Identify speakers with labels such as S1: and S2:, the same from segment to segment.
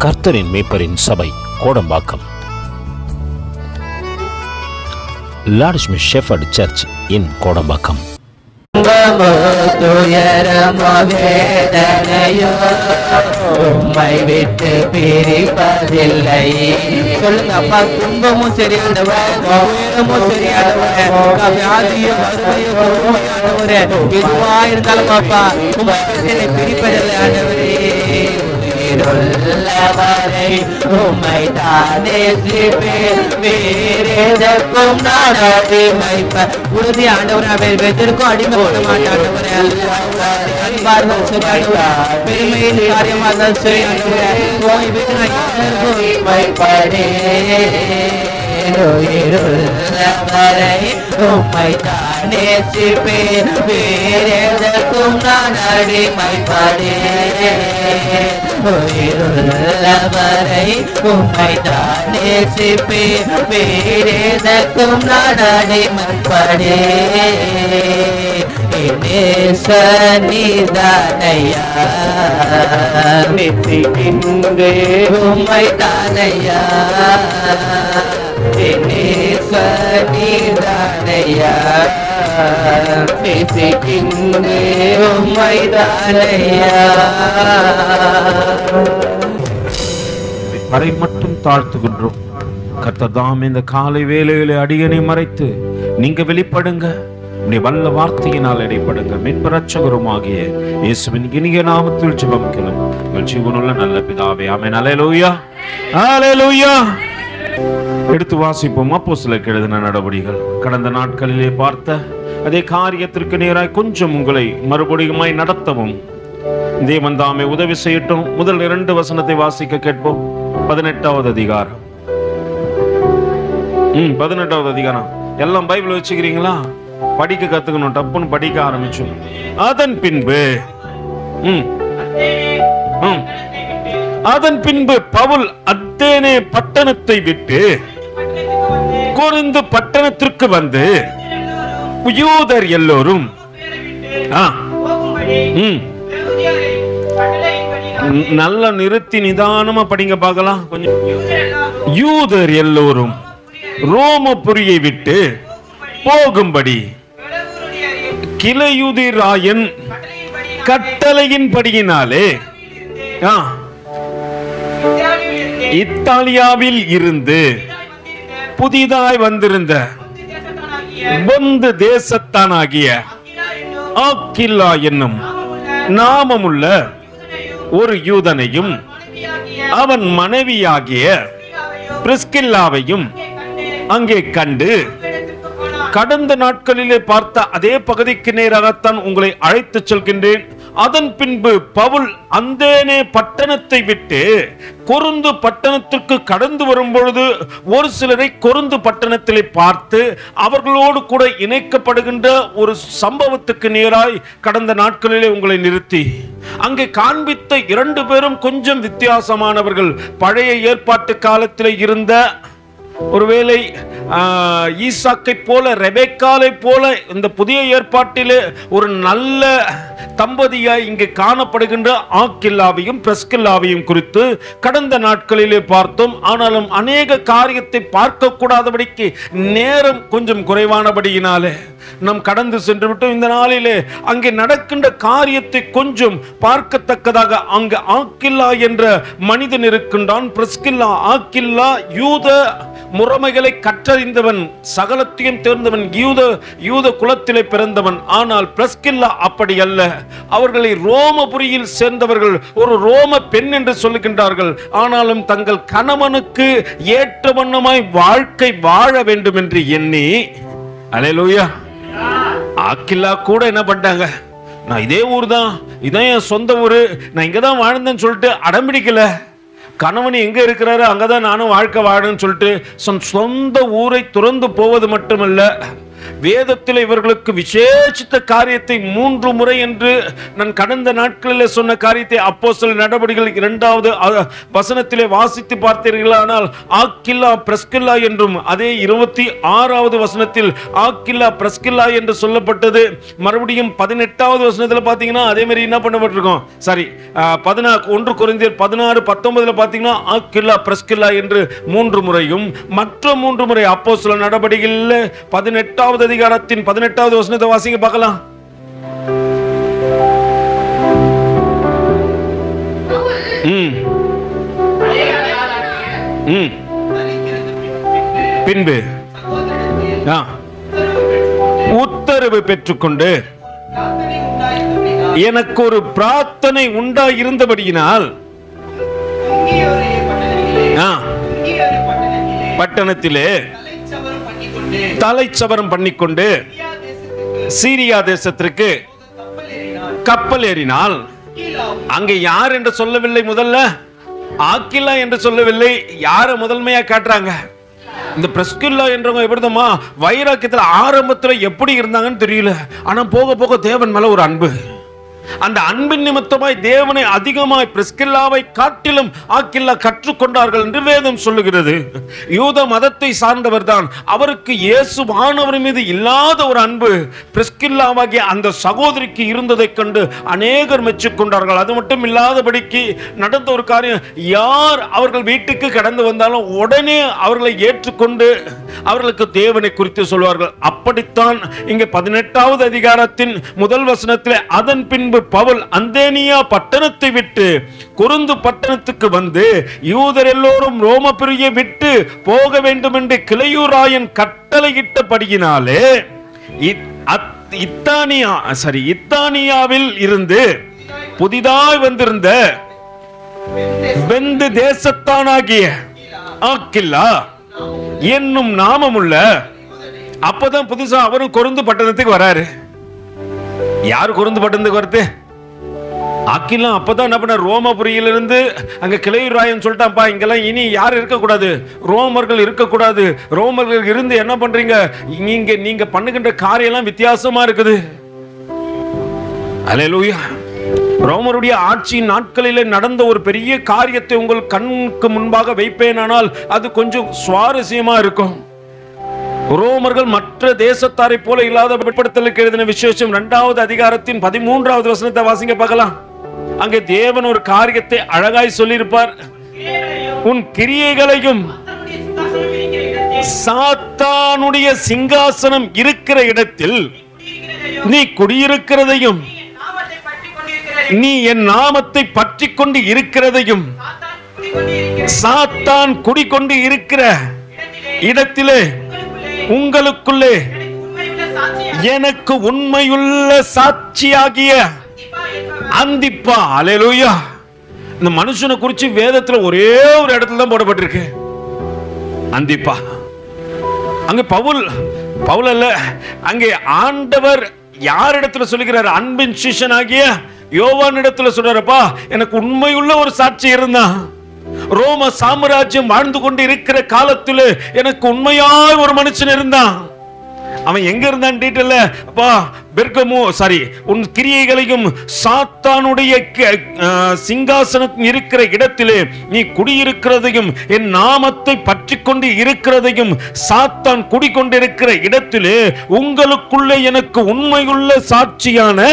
S1: கர்த்தரின் மேய்ப்பரின் சபை Kodambakkam. Lord Smith shepherd church in Kodambakkam.
S2: உம்மை விட்டு பிரிப்பதில்லை. சொல்லுங்க அப்பா, துன்பமும் சரியானவர், உயரமும் சரியானவர், வியாதியும் வறுமையும் எதுவா இருந்தாலும் அப்பா உம்மை பிரிப்பதில்லை ஆண்டவரே. உம்மை தானே வேறெதற்கும் நான் அடிமைப்பேன். உறுதி ஆண்டவரே, வெதற்கும் அடிமை போட மாட்டாண்டவரே. பெருமையின் காரியமாக சரி உம்மை தானே வேறெதற்கும் நான் அடிமைப்படேன். உயிருள்ளவரை உம்மை தானே வேறெதற்கும் நான் அடிமைப்படேன். நீதானையா நித்திக்கின்றே உம்மை தானையா. நீதானையா நித்திக்கின்றே உம்மை தானையா.
S3: வரை மட்டும் தாழ்த்துகின்றோம். கர்த்தர் தாம் இந்த காலை வேளையிலே அடியனை மறைத்து நீங்க வெளிப்படுங்க. நீ வல்ல வார்த்தையினால் இடைப்படுங்க. மீட்பர் இரட்சகருமாகிய இயேசுவின் இனிய நாமத்தில் ஜெபமிக்கிறோம் எங்கள் ஜீவனுள்ள நல்ல பிதாவே, ஆமென். அல்லேலூயா, அல்லேலூயா. எடுத்து வாசிப்போம். அப்போஸ்தலருக்கு எழுதின நடபடிகள். கடந்த நாட்களிலே பார்த்த அதே காரியத்திற்கு நேராய் கொஞ்சம் உங்களை மறுபடியுமாய் நடத்தவும் தேவன் தாமே உதவி செய்யட்டும். முதல் 2 வசனத்தை வாசிக்க கேட்போம். 18வது அதிகாரம். 18வது அதிகாரம். எல்லாம் பைபிள் வச்சுக்கிறீங்களா? படிக்க கத்துக்கணும். டப்புன்னு படிக்க ஆரம்பிச்சோம். அதன் பின்பு பவுல் அத்தேனே பட்டணத்தை விட்டு கொரிந்து பட்டணத்திற்கு வந்து யூதர் எல்லோரும் நல்ல நிறுத்தி நிதானமா படிங்க பார்க்கலாம். கொஞ்சம். யூதர் எல்லோரும் ரோமபுரியை விட்டு போகும்படி கிளையுதிராயன் கட்டளையின் படியினாலே இத்தாலியாவில் இருந்து புதிதாய் வந்திருந்த பொந்து தேசத்தானாகிய ஆக்கில்லா என்னும் நாமமுள்ள ஒரு யூதனையும் அவன் மனைவியாகிய பிரிஸ்கில்லாவையும் அங்கே கண்டு கடந்த நாட்களிலே பார்த்த அதே பகுதிக்கு நேராகத்தான் உங்களை அழைத்து செல்கின்றேன். அதன் பின்பு பவுல் அந்தேனே பட்டணத்தை விட்டு கொரிந்து பட்டணத்திற்கு கடந்து வரும்பொழுது ஒரு சிலரை கொரிந்து பட்டணத்திலே பார்த்து அவர்களோடு கூட இணைக்கப்படுகின்ற ஒரு சம்பவத்துக்கு நேராய் கடந்த நாட்களிலே உங்களை நிறுத்தி அங்கே காண்பித்த 2 பேரும் கொஞ்சம் வித்தியாசமானவர்கள். பழைய ஏற்பாட்டு காலத்தில் இருந்த, ஒருவேளை ஈசாக்கை போல ரெபெக்காலை போல இந்த புதிய ஏற்பாட்டிலே ஒரு நல்ல தம்பதியாய் இங்கே காணப்படுகின்ற ஆக்கில்லாவையும் பிரிஸ்கில்லாவையும் குறித்து கடந்த நாட்களிலே பார்த்தோம். ஆனாலும் அநேக காரியத்தை பார்க்க கூடாதபடிக்கு நேரம் கொஞ்சம் குறைவானபடியினாலே நாம் கடந்து சென்று விட்டோம். இந்த நாளிலே அங்கே நடக்கின்ற காரியத்தை கொஞ்சம் பார்க்கத்தக்கதாக அங்கு ஆக்கில்லா என்ற மனிதன் இருக்கின்றான். பிரிஸ்கில்லா, ஆக்கில்லா யூத முறைமைகளை கற்றறிந்தவன், சகலத்தையும் தேர்ந்தவன், யூத குலத்திலே பிறந்தவன். ஆனால் பிரிஸ்கில்லா அப்படி அல்ல. அவர்களை ரோமபுரியில் சேர்ந்தவர்கள், ஒரு ரோம பெண் என்று சொல்லுகின்றார்கள். ஆனாலும் தங்கள் கணவனுக்கு ஏற்ற வண்ணமாய் வாழ்க்கை வாழ வேண்டும் என்று எண்ணி, அல்லேலூயா, ஆக்கில்லா கூட என்ன பண்ணாங்க, நான் இதே ஊர் தான், இதான் என் சொந்த ஊரு, நான் இங்கதான் வாழ்ந்தேன்னு சொல்லிட்டு அடம்பிடிக்கல. கணவன் எங்க இருக்கிறாரு அங்கதான் நானும் வாழ்க்கை வாழணும்னு சொல்லிட்டு சொந்த ஊரை துறந்து போவது மட்டுமல்ல, வேதத்தில் இவர்களுக்கு விசேஷித்த காரியத்தை 3 முறை என்று நான் கடந்த நாட்களில் சொன்ன காரியத்தை அப்போஸ்தலர் நடபடிகள் 2வது வசனத்திலே வாசித்து பார்த்தீர்களானால் ஆக்கில்லா பிரிஸ்கில்லா என்றும், அதே 26வது வசனத்தில் ஆக்கில்லா பிரிஸ்கில்லா என்று சொல்லப்பட்டது. மறுபடியும் 18வது வசனத்தில் பார்த்தீங்கன்னா அதே மாதிரி என்ன பண்ணப்பட்டிருக்கும், சாரி 1 கொரிந்தியர் 16:19 பார்த்தீங்கன்னா ஆக்கில்லா பிரிஸ்கில்லா என்று 3 முறையும், மற்ற 3 முறை அப்போஸ்தலர் நடபடிகளில் 18வது அதிகாரத்தின் 18வது வசனத்தை வாசிங்க பார்க்கலாம். பின்பு உத்தரவு பெற்றுக்கொண்டு எனக்கு ஒரு பிரார்த்தனை உண்டாயிருந்தபடியினால் பட்டணத்திலே தலைச்சவரம் பண்ணிக்கொண்டு சீரியா தேசத்திற்கு கப்பல் ஏறினால், அங்கே யார் என்று சொல்லவில்லை, முதல்ல ஆக்கில்லா என்று சொல்லவில்லை. யார முதன்மையா காட்டுறாங்க? இந்த பிரிஸ்கில்லா என்றவங்க எப்படிதமா வைராக்கியத்துல ஆரம்பத்துல எப்படி இருந்தாங்கன்னு தெரியல, ஆனா போக போக தேவன் மேல ஒரு அன்பு, அந்த அன்பின் நிமித்தமாய் தேவனை அதிகமாய் பிரிஸ்கில்லாவை காட்டிலும் ஆக்கில்லா கற்றுக்கொண்டார்கள் என்று வேதம் சொல்லுகிறது. யூத மதத்தை சார்ந்தவர் தான், அவருக்கு இயேசுவானவர் மீது இல்லாத ஒரு அன்பு பிரிஸ்கில்லாவாகிய அந்த சகோதரிக்கு இருந்ததை கண்டு அநேகர் மெச்சுக்கொண்டார்கள். அது மட்டும் இல்லாதபடிக்கு நடந்த ஒரு காரியம், யார் அவர்கள் வீட்டுக்கு கடந்து வந்தாலும் உடனே அவர்களை ஏற்றுக்கொண்டு அவர்களுக்கு தேவனை குறித்து சொல்வார்கள். அப்படித்தான் இங்கே 18வது அதிகாரத்தின் முதல் வசனத்தில், அதன் பின்பு பவுல் அந்தேனியா பட்டணத்தை விட்டு கொரிந்து பட்டணத்துக்கு வந்து யூதர் எல்லோரும் ரோமபுரியை விட்டு போக வேண்டும் என்று கிளையூராயன் கட்டளையிட்டபடியினாலே இத்தானியாவில் இருந்து புதிதாய் வந்திருந்த பெந்து தேசத்தானாகிய ஆக்கில்லா என்னும் நாமமுள்ள, அப்பதான் புதுசா அவரும் கொரிந்து பட்டணத்துக்கு வராரு. யார் கொரிந்து பட்டணத்துக்கு வருது? ஆக்கில்லா. அப்பதான் என்ன பண்ண, ரோமபுரியிலிருந்து அங்க கிளையூராயன் சொல்லிட்டான்ப்பா, இங்கெல்லாம் இனி யார் இருக்கக்கூடாது, ரோமர்கள் இருக்கக்கூடாது. ரோமர்கள் இருந்து என்ன பண்றீங்க, நீங்க பண்ணுகின்ற காரியெல்லாம் வித்தியாசமா இருக்குது. அல்லேலூயா. ரோமருடைய ஆட்சியின் நாட்களிலே நடந்த ஒரு பெரிய காரியத்தை உங்கள் கண்ணுக்கு முன்பாக வைப்பேனானால் அது கொஞ்சம் சுவாரஸ்யமா இருக்கும். ரோமர்கள் மற்ற தேசத்தாரை போல இல்லாத வெளிப்படுத்தலுக்கு எழுதின விசேஷம் 2வது அதிகாரத்தின் 13வது வசனத்தை வாசிங்க பார்க்கலாம். அங்கே தேவன் ஒரு காரியத்தை அழகாய் சொல்லியிருப்பார். உன் கிரியைகளையும் சாத்தானுடைய சிங்காசனம் இருக்கிற இடத்தில் நீ குடியிருக்கிறதையும், நீ என் நாமத்தை பற்றி கொண்டு இருக்கிறதையும், சாத்தான் குடிக்கொண்டு இருக்கிற இடத்திலே உங்களுக்குள்ளே எனக்கு உண்மையுள்ள சாட்சியாகிய அந்திப்பா. அல்லேலூயா. இந்த மனுஷனை குறித்து வேதத்துல ஒரே ஒரு இடத்துல தான் போடப்பட்டிருக்கு, அந்திப்பா. அங்க பவுல் அல்ல, அங்கே ஆண்டவர் யார் இடத்துல சொல்லுகிறார்? அன்பின் சிஷ்யனாகிய யோவான் இடத்துல சொல்றாருப்பா, எனக்கு உண்மையுள்ள ஒரு சாட்சி இருந்தான். ரோம சாம்ராஜ்யம் வாழ்ந்து கொண்டு இருக்கிற காலத்தில் எனக்கு உண்மையாய் ஒரு மனுஷன் இருந்தான். அவன் எங்க இருந்தான் டீட்டெயில்ல, அப்பா பெர்கமோ உன் கிரியைகளையும் சாத்தானுடைய சிங்காசனம் இருக்கிற இடத்திலே நீ குடியிருக்கிறதையும், என் நாமத்தை பற்றி கொண்டு இருக்கிறதையும், சாத்தான் குடிக்கொண்டிருக்கிற இடத்திலே உங்களுக்குள்ளே எனக்கு உண்மையுள்ள சாட்சியான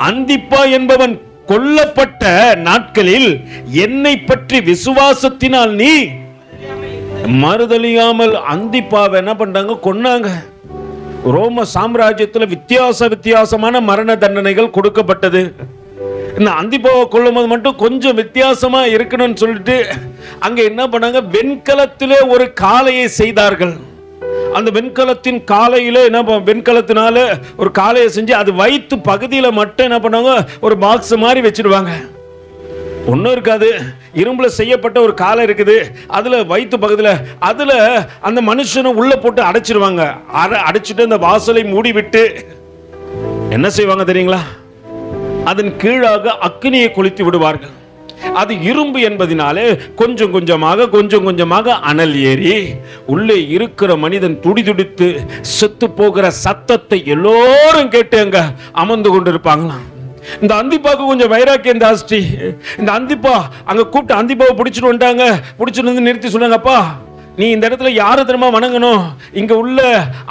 S3: அந்திப்பா என்பவன் கொல்லப்பட்ட நாட்களில் என்னை பற்றி விசுவாசத்தினால் நீ மறுதலியாமல். அந்திப்பாவை என்ன பண்றாங்க? கொன்னாங்க. ரோம சாம்ராஜ்யத்தில் வித்தியாசமான மரண தண்டனைகள் கொடுக்கப்பட்டது. இந்த அந்திப்பாவை கொல்லும்போது மட்டும் கொஞ்சம் வித்தியாசமா இருக்கணும்னு சொல்லிட்டு அங்க என்ன பண்ணாங்க, வெண்கலத்திலே ஒரு காளையை செய்தார்கள். அந்த வெண்கலத்தின் காலையில என்ன, வெண்கலத்தினால ஒரு காளையை செஞ்சு அது வயிற்று பகுதியில மட்டும் என்ன பண்ணாங்க, ஒரு பாக்ஸ் மாதிரி வச்சிருவாங்க. ஒன்றும் இருக்காது, இரும்புல செய்யப்பட்ட ஒரு காலை இருக்குது, அதுல வயிற்று பகுதியில் அதுல அந்த மனுஷனை உள்ள போட்டு அடைச்சிருவாங்க. அடைச்சிட்டு அந்த வாசலை மூடி விட்டு என்ன செய்வாங்க தெரியுங்களா? அதன் கீழாக அக்கினியை கொளுத்தி விடுவார்கள். அது இரும்பு என்பதினாலே கொஞ்சம் கொஞ்சமாக அனல் ஏறி உள்ளே இருக்கிற மனிதன் துடிதுடித்து செத்து போகிற சத்தத்தை எல்லோரும் கேட்டு அங்க அமர்ந்து கொண்டிருப்பாங்களாம். இந்த அந்திப்பாக்கு கொஞ்சம் வைராக்கியம் ஜாஸ்தி. இந்த அந்திப்பா அங்க கூப்பிட்டு அந்திப்பாவை பிடிச்சிட்டு வந்துட்டாங்க. பிடிச்சிட்டு வந்து நிறுத்தி சொன்னாங்க, அப்பா நீ இந்த இடத்துல யாரை தெரியுமா வணங்கணும்? இங்க உள்ள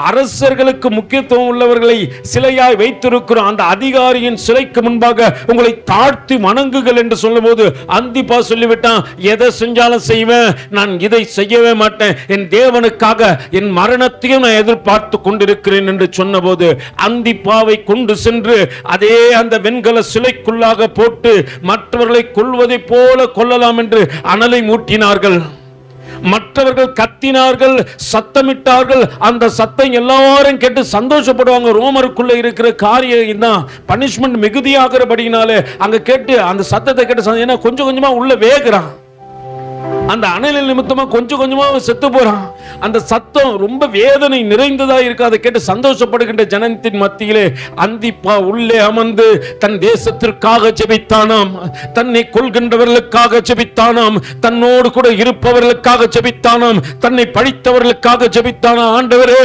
S3: அரசர்களுக்கு முக்கியத்துவம் உள்ளவர்களை சிலையாய் வைத்திருக்கிறோம், அந்த அதிகாரியின் சிலைக்கு முன்பாக உங்களை தாழ்த்தி வணங்குகள் என்று சொல்லும் போது அந்திப்பா சொல்லிவிட்டான், எதை செஞ்சாலும் செய்வேன், நான் இதை செய்யவே மாட்டேன், என் தேவனுக்காக என் மரணத்தையும் நான் எதிர்பார்த்து கொண்டிருக்கிறேன் என்று சொன்னபோது அந்திப்பாவை கொண்டு சென்று அதே அந்த வெண்கல சிலைக்குள்ளாக போட்டு மற்றவர்களை கொல்வதை போல கொல்லலாம் என்று அனலை மூட்டினார்கள். மற்றவர்கள் கத்தினார்கள், சத்தமிட்டார்கள். அந்த சத்தம் எல்லாரும் கேட்டு சந்தோஷப்படுவாங்க. ரோமருக்குள்ள இருக்கிற காரியம் தான் பனிஷ்மெண்ட் மிகுதியாகிறபடினாலே அங்க கேட்டு அந்த சத்தத்தை கேட்டு ஏன்னா கொஞ்சம் கொஞ்சமா உள்ள வேகுறான். அந்த அனலில் நிமித்தமா கொஞ்சம் கொஞ்சமா செத்து போறான். அந்த சத்தம் ரொம்ப வேதனை நிறைந்ததா இருக்கு. அதை கேட்டு சந்தோஷப்படுகின்ற ஜனத்தின் மத்தியிலே அந்திப்பா உள்ளே அமர்ந்து தன் தேசத்திற்காக ஜெபித்தானாம், தன்னை கொள்கின்றவர்களுக்காக ஜெபித்தானாம், தன்னோடு கூட இருப்பவர்களுக்காக ஜெபித்தானாம், தன்னை பழித்தவர்களுக்காக ஜெபித்தானாம். ஆண்டவரே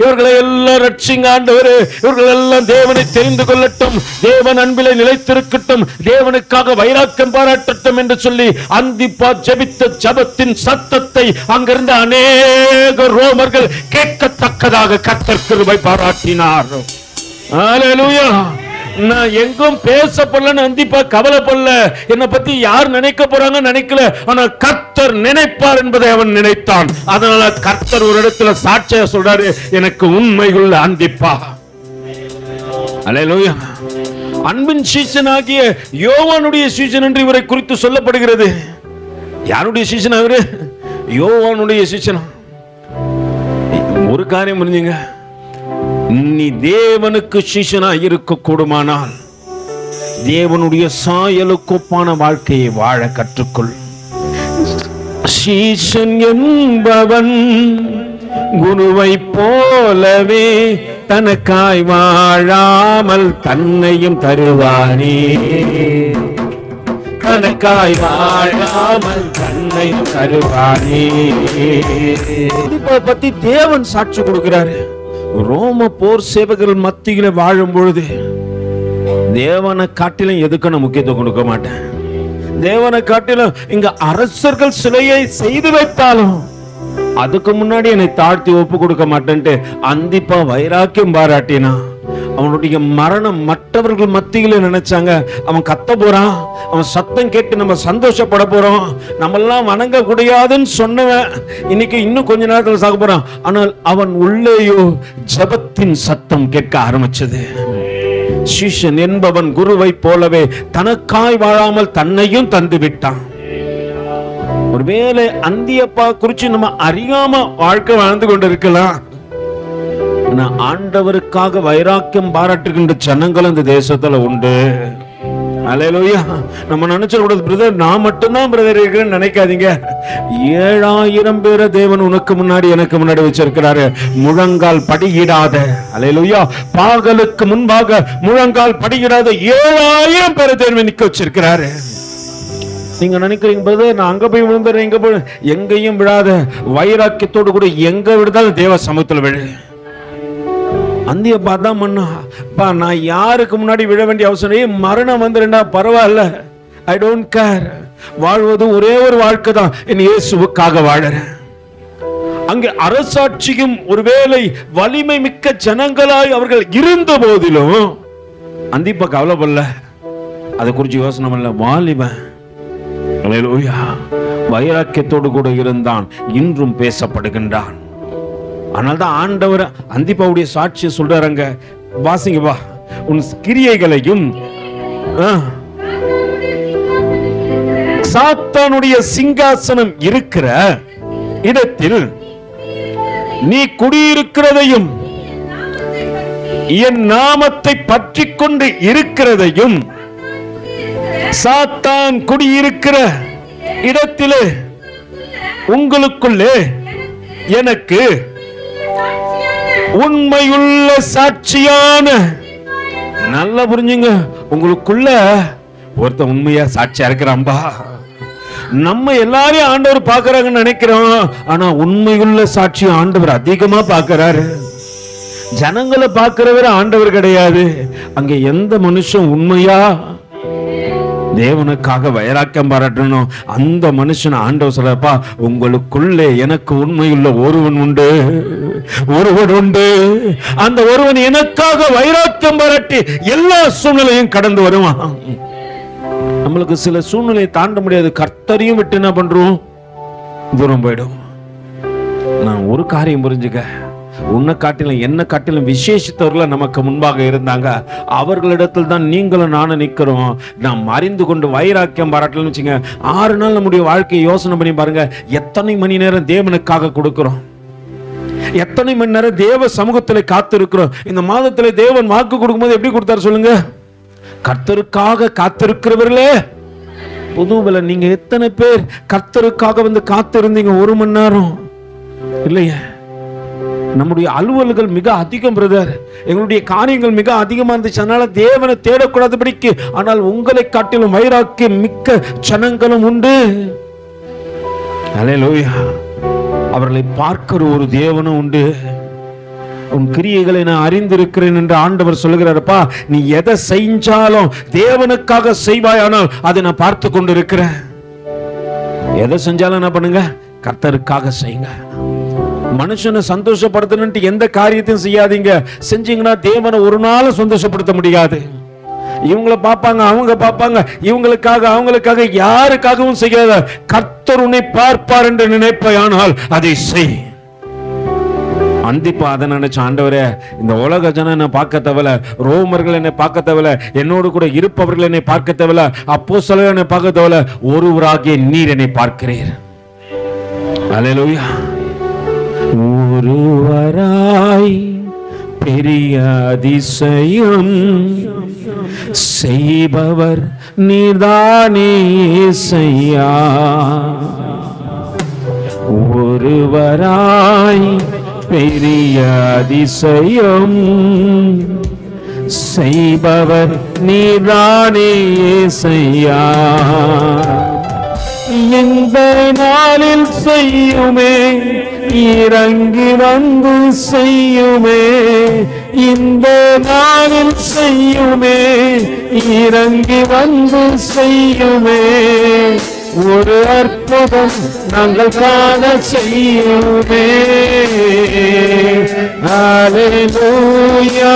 S3: இவர்களை எல்லாம் ரட்சிங்க, ஆண்டவரே இவர்கள் எல்லாம் தேவனை தெரிந்து கொள்ளட்டும், தேவன் அன்பிலே நிலைத்திருக்கட்டும், தேவனுக்காக வைராக்கியம் பாராட்டட்டும் என்று சொல்லி அந்திப்பா ஜெபித்த ஜபத்தின் சத்தத்தை அங்கிருந்த அநேக ரோமர்கள் கேட்கத்தக்கதாக கர்த்தர் கிருபை பாராட்டினார். ஹல்லேலூயா. நான் எங்கும் பேசப்படலன்னு அந்திப்பா கவலைப்படல. என்னை பத்தி யார் நினைக்க போறாங்க நினைக்கல, ஆனா கர்த்தர் நினைப்பார் என்பதை அவன் நினைத்தான். அதனால கர்த்தர் ஒரு இடத்துல சாட்சியா சொல்றாரு, எனக்கு உண்மையுள்ள அந்திப்பா. ஹல்லேலூயா. அன்பின் சீசனாகிய யோவானுடைய சீசன் என்று இவரை குறித்து சொல்லப்படுகிறது. யாருடைய சீசன் அவரு? யோவானுடைய சீசன். ஒரு காரியம் புரிஞ்சுங்க, நீ தேவனுக்கு சீசனா இருக்க கூடுமானால் தேவனுடைய சாயலுக்கு ஒப்பான வாழ்க்கையை வாழ கற்றுக்கொள். சீசன் என்பவன் குருவை போலவே தனக்காய் வாழாமல் தன்னையும் தருவானே, தனக்காய் வாழாமல் தன்னையும் தருவானே. பத்தி தேவன் சாட்சி கொடுக்கிறாரு. ரோம போர் சேவகர்கள் மத்தியில வாழும் பொழுது தேவனை காட்டிலும் எதுக்கு நான் முக்கியத்துவம் கொடுக்க மாட்டேன். தேவனை காட்டிலும் இங்க அரசர்கள் சிலையை செய்து வைத்தாலும் அதுக்கு முன்னாடி என்னை தாழ்த்தி ஒப்பு கொடுக்க மாட்டேன்ட்டு அந்திப்பா வைராக்கியம் பாராட்டினா. அவனுடைய மரணம் மற்றவர்கள் மத்தியில நினைச்சாங்க, அவன் கத்த போறான், அவன் சத்தம் கேட்டு நம்ம சந்தோஷப்பட போறோம், நம்ம எல்லாம் வணங்க கூடாதுன்னு சொன்னவன் இன்னைக்கு இன்னும் கொஞ்ச நேரத்தில் சாக போறான். ஆனால் அவன் உள்ளேயோ ஜபத்தின் சத்தம் கேட்க ஆரம்பிச்சது. சீஷன் என்பவன் குருவை போலவே தனக்காய் வாழாமல் தன்னையும் தந்து விட்டான். ஒருவேளை அந்தியப்பா குறிச்சு நம்ம அறியாம வாழ்க்கை வாழ்ந்து கொண்டிருக்கலாம். ஆண்டவருக்காக வைராக்கியம் பாராட்டுகின்ற ஜனங்கள் இந்த தேசத்துல உண்டு. அல்லேலூயா. நம்ம நினைச்சக்கூடாது, பிரதர் நான் மட்டும்தான் பிரதர் இருக்கிறேன்னு நினைக்காதீங்க. 7000 பேரை தேவன் உனக்கு முன்னாடி எனக்கு முன்னாடி வச்சிருக்கிறாரு. முழங்கால் படியிடாத, அல்லேலூயா, பாகலுக்கு முன்பாக முழங்கால் படியிடாத 7000 பேரை தேவன் நிக்க வச்சிருக்கிறாரு. நீங்க நினைக்கிறீங்க பிரதர் நான் அங்க போய் விழுந்துறேன், இங்க போய் எங்கேயும் விழாத, வைராக்கியத்தோடு கூட எங்க விழுந்தாலும் தேவ சமூகத்தில் விழு. அந்தியப்பா தான் மண்ணா, நான் யாருக்கு முன்னாடி விழ வேண்டிய அவசரம், மரணம் வந்துருண்டா பரவாயில்ல, ஐ டோன்ட் கேர், வாழ்வது ஒரே ஒரு வாழ்க்கை தான், என் இயேசுவுக்காக வாழறேன். அங்கே அரசாட்சியும் ஒருவேளை வலிமை மிக்க ஜனங்களாய் அவர்கள் இருந்த போதிலும் அந்திப்பா கவலைப்படல, அதை குறித்து யோசனை பண்ணல. வாலிபன் அல்லேலூயா வைராக்கியத்தோடு கூட இருந்தான், இன்றும் பேசப்படுகின்றான். அதனால்தான் ஆண்டவர் அந்திப்பாவுடைய சாட்சியை சொல்றாங்க. வாசிங்க வா. உன் கிரியைகளையும் சாத்தானுடைய சிங்காசனம் இருக்கிற இடத்தில் நீ குடியிருக்கிறதையும் என் நாமத்தை பற்றி கொண்டு இருக்கிறதையும் சாத்தான் குடியிருக்கிற இடத்திலே உங்களுக்குள்ளே எனக்கு உண்மையுள்ள சாட்சியான, நல்லா புரிஞ்சுங்க, உங்களுக்குள்ள ஒருத்தன் உண்மையா சாட்சியா இருக்கிறான்பா. நம்ம எல்லாரையும் ஆண்டவர் பார்க்கறாங்கன்னு நினைக்கிறோம், ஆனா உண்மையுள்ள சாட்சி ஆண்டவர் அதிகமா பார்க்கறாரு. ஜனங்களை பார்க்கிறவர் ஆண்டவர் கிடையாது. அங்க எந்த மனுஷன் உண்மையா தேவனுக்காக வைராக்கியம் பாராட்டணும், அந்த மனுஷன் ஆண்டவர் சொல்றப்பா, உங்களுக்குள்ளே எனக்கு உண்மையுள்ள ஒருவன் உண்டு, ஒருவன் உண்டு, அந்த ஒருவன் எனக்காக வைராக்கியம் பாராட்டி எல்லா சூழ்நிலையும் கடந்து வருவான். நம்மளுக்கு சில சூழ்நிலையை தாண்ட முடியாது, கர்த்தரையும் விட்டு என்ன பண்றோம், தூரம் போயிடும். நான் ஒரு காரியம் புரிஞ்சுக்க, உன்னை காட்டிலும் என்ன காட்டிலும் விசேஷித்தவர்கள் நமக்கு முன்பாக இருந்தாங்க. அவர்களிடத்தில் தான் நீங்களும் நானும் நிற்கிறோம். நாம் அறிந்து கொண்டு வைராக்கியம் பாராட்டலன்னு வச்சுங்க, 6 நாள் நம்முடைய வாழ்க்கையை யோசனை பண்ணி பாருங்க. எத்தனை மணி நேரம் தேவனுக்காக கொடுக்கிறோம், எத்தனை மணி நேரம் தேவ சமூகத்தில் காத்து இருக்கிறோம். இந்த மாதத்தில் தேவன் வாக்கு கொடுக்கும்போது எப்படி கொடுத்தாரு சொல்லுங்க? கர்த்தருக்காக காத்திருக்கிறவர்களே புதுவில. நீங்க எத்தனை பேர் கர்த்தருக்காக வந்து காத்திருந்தீங்க 1 மணி நேரம்? இல்லையா? நம்முடைய அலுவல்கள் மிக அதிகம் பிரதர், எங்களுடைய காரியங்கள் மிக அதிகமா இருந்துச்சு, அதனால தேவனை தேடக்கூடாதபடிக்கு. ஆனால் உங்களை காட்டிலும் வைராக்கியம் மிக்க ஜனங்களும் உண்டு. அல்லேலூயா. அவர்களை பார்க்கிற ஒரு தேவனும் உண்டு. உன் கிரியைகளை நான் அறிந்திருக்கிறேன் என்று ஆண்டவர் சொல்லுகிறாரப்பா. நீ எதை செஞ்சாலும் தேவனுக்காக செய்வாயானால் அதை நான் பார்த்து கொண்டு இருக்கிறேன். எதை செஞ்சாலும் என்ன பண்ணுங்க, கர்த்தருக்காக செய்யுங்க. மனுஷனை சந்தோஷப்படுத்தணும்னு எந்த காரியத்தையும் செய்யாதீங்க. செஞ்சீங்கன்னா தேவனை ஒரு நாளும் சந்தோஷப்படுத்த முடியாது. இவங்களை பார்ப்பாங்க, அவங்க பார்ப்பாங்க, இவங்களுக்காக அவங்களுக்காக யாருக்காகவும் செய்யாத. கர்த்தர் உன்னை பார்ப்பார் என்று நினைப்பாயானால் அதை செய். அந்திப்பா அதை நினைச்ச ஆண்டவரே, இந்த உலக ஜனம் என்னை பார்க்க தேவையில்ல, ரோமர்கள் என்னை பார்க்க தேவையில்ல, என்னோடு கூட இருப்பவர்கள் என்னை பார்க்க தேவையில்ல, அப்போஸ்தலர்கள் என்னை பார்க்க தேவையில்ல, ஒருவராகிய நீர் என்னை பார்க்கிறீர். அல்லேலூயா. ஒருவராய் பெரிய அதிசயம் செய்பவர் நீர்தானே செய்யா. ஒருவராய் பெரிய அதிசயம் செய்பவர் நீர்தானே செய்யா. இந்த நாளில் செய்யுமே, இறங்கி வந்து செய்யுமே. இந்த நாளில் செய்யுமே, இறங்கி வந்து செய்யுமே. ஒரு அற்புதம் நாங்கள் காண செய்யுமே. அல்லேலூயா,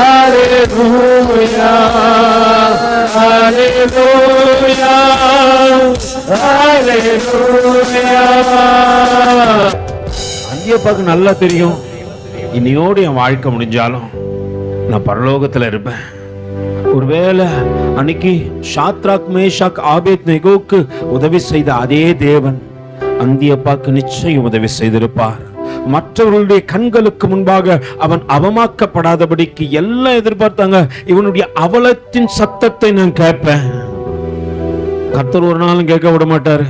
S3: அல்லேலூயா, அல்லேலூயா, அல்லேலூயா. அந்தியப்பாக்கு நல்லா தெரியும், இன்னையோடு என் வாழ்க்கை முடிஞ்சாலும் நான் பரலோகத்தில் இருப்பேன். ஒருவேளை அன்னைக்கு ஷாத்ராக் மேஷாக் ஆபேத்நேகோவுக்கு உதவி செய்த அதே தேவன் அந்தியப்பாக்கு நிச்சயம் உதவி செய்திருப்பார். மற்றவர்களுடைய கண்களுக்கு முன்பாக அவன் அவமாக்கப்படாதபடிக்கு எல்லாம் எதிர்பார்த்தாங்க. இவனுடைய அவலத்தின் சத்தத்தை நான் கேட்பேன். கர்த்தர் ஒரு நாளும் கேட்க விட மாட்டாரு.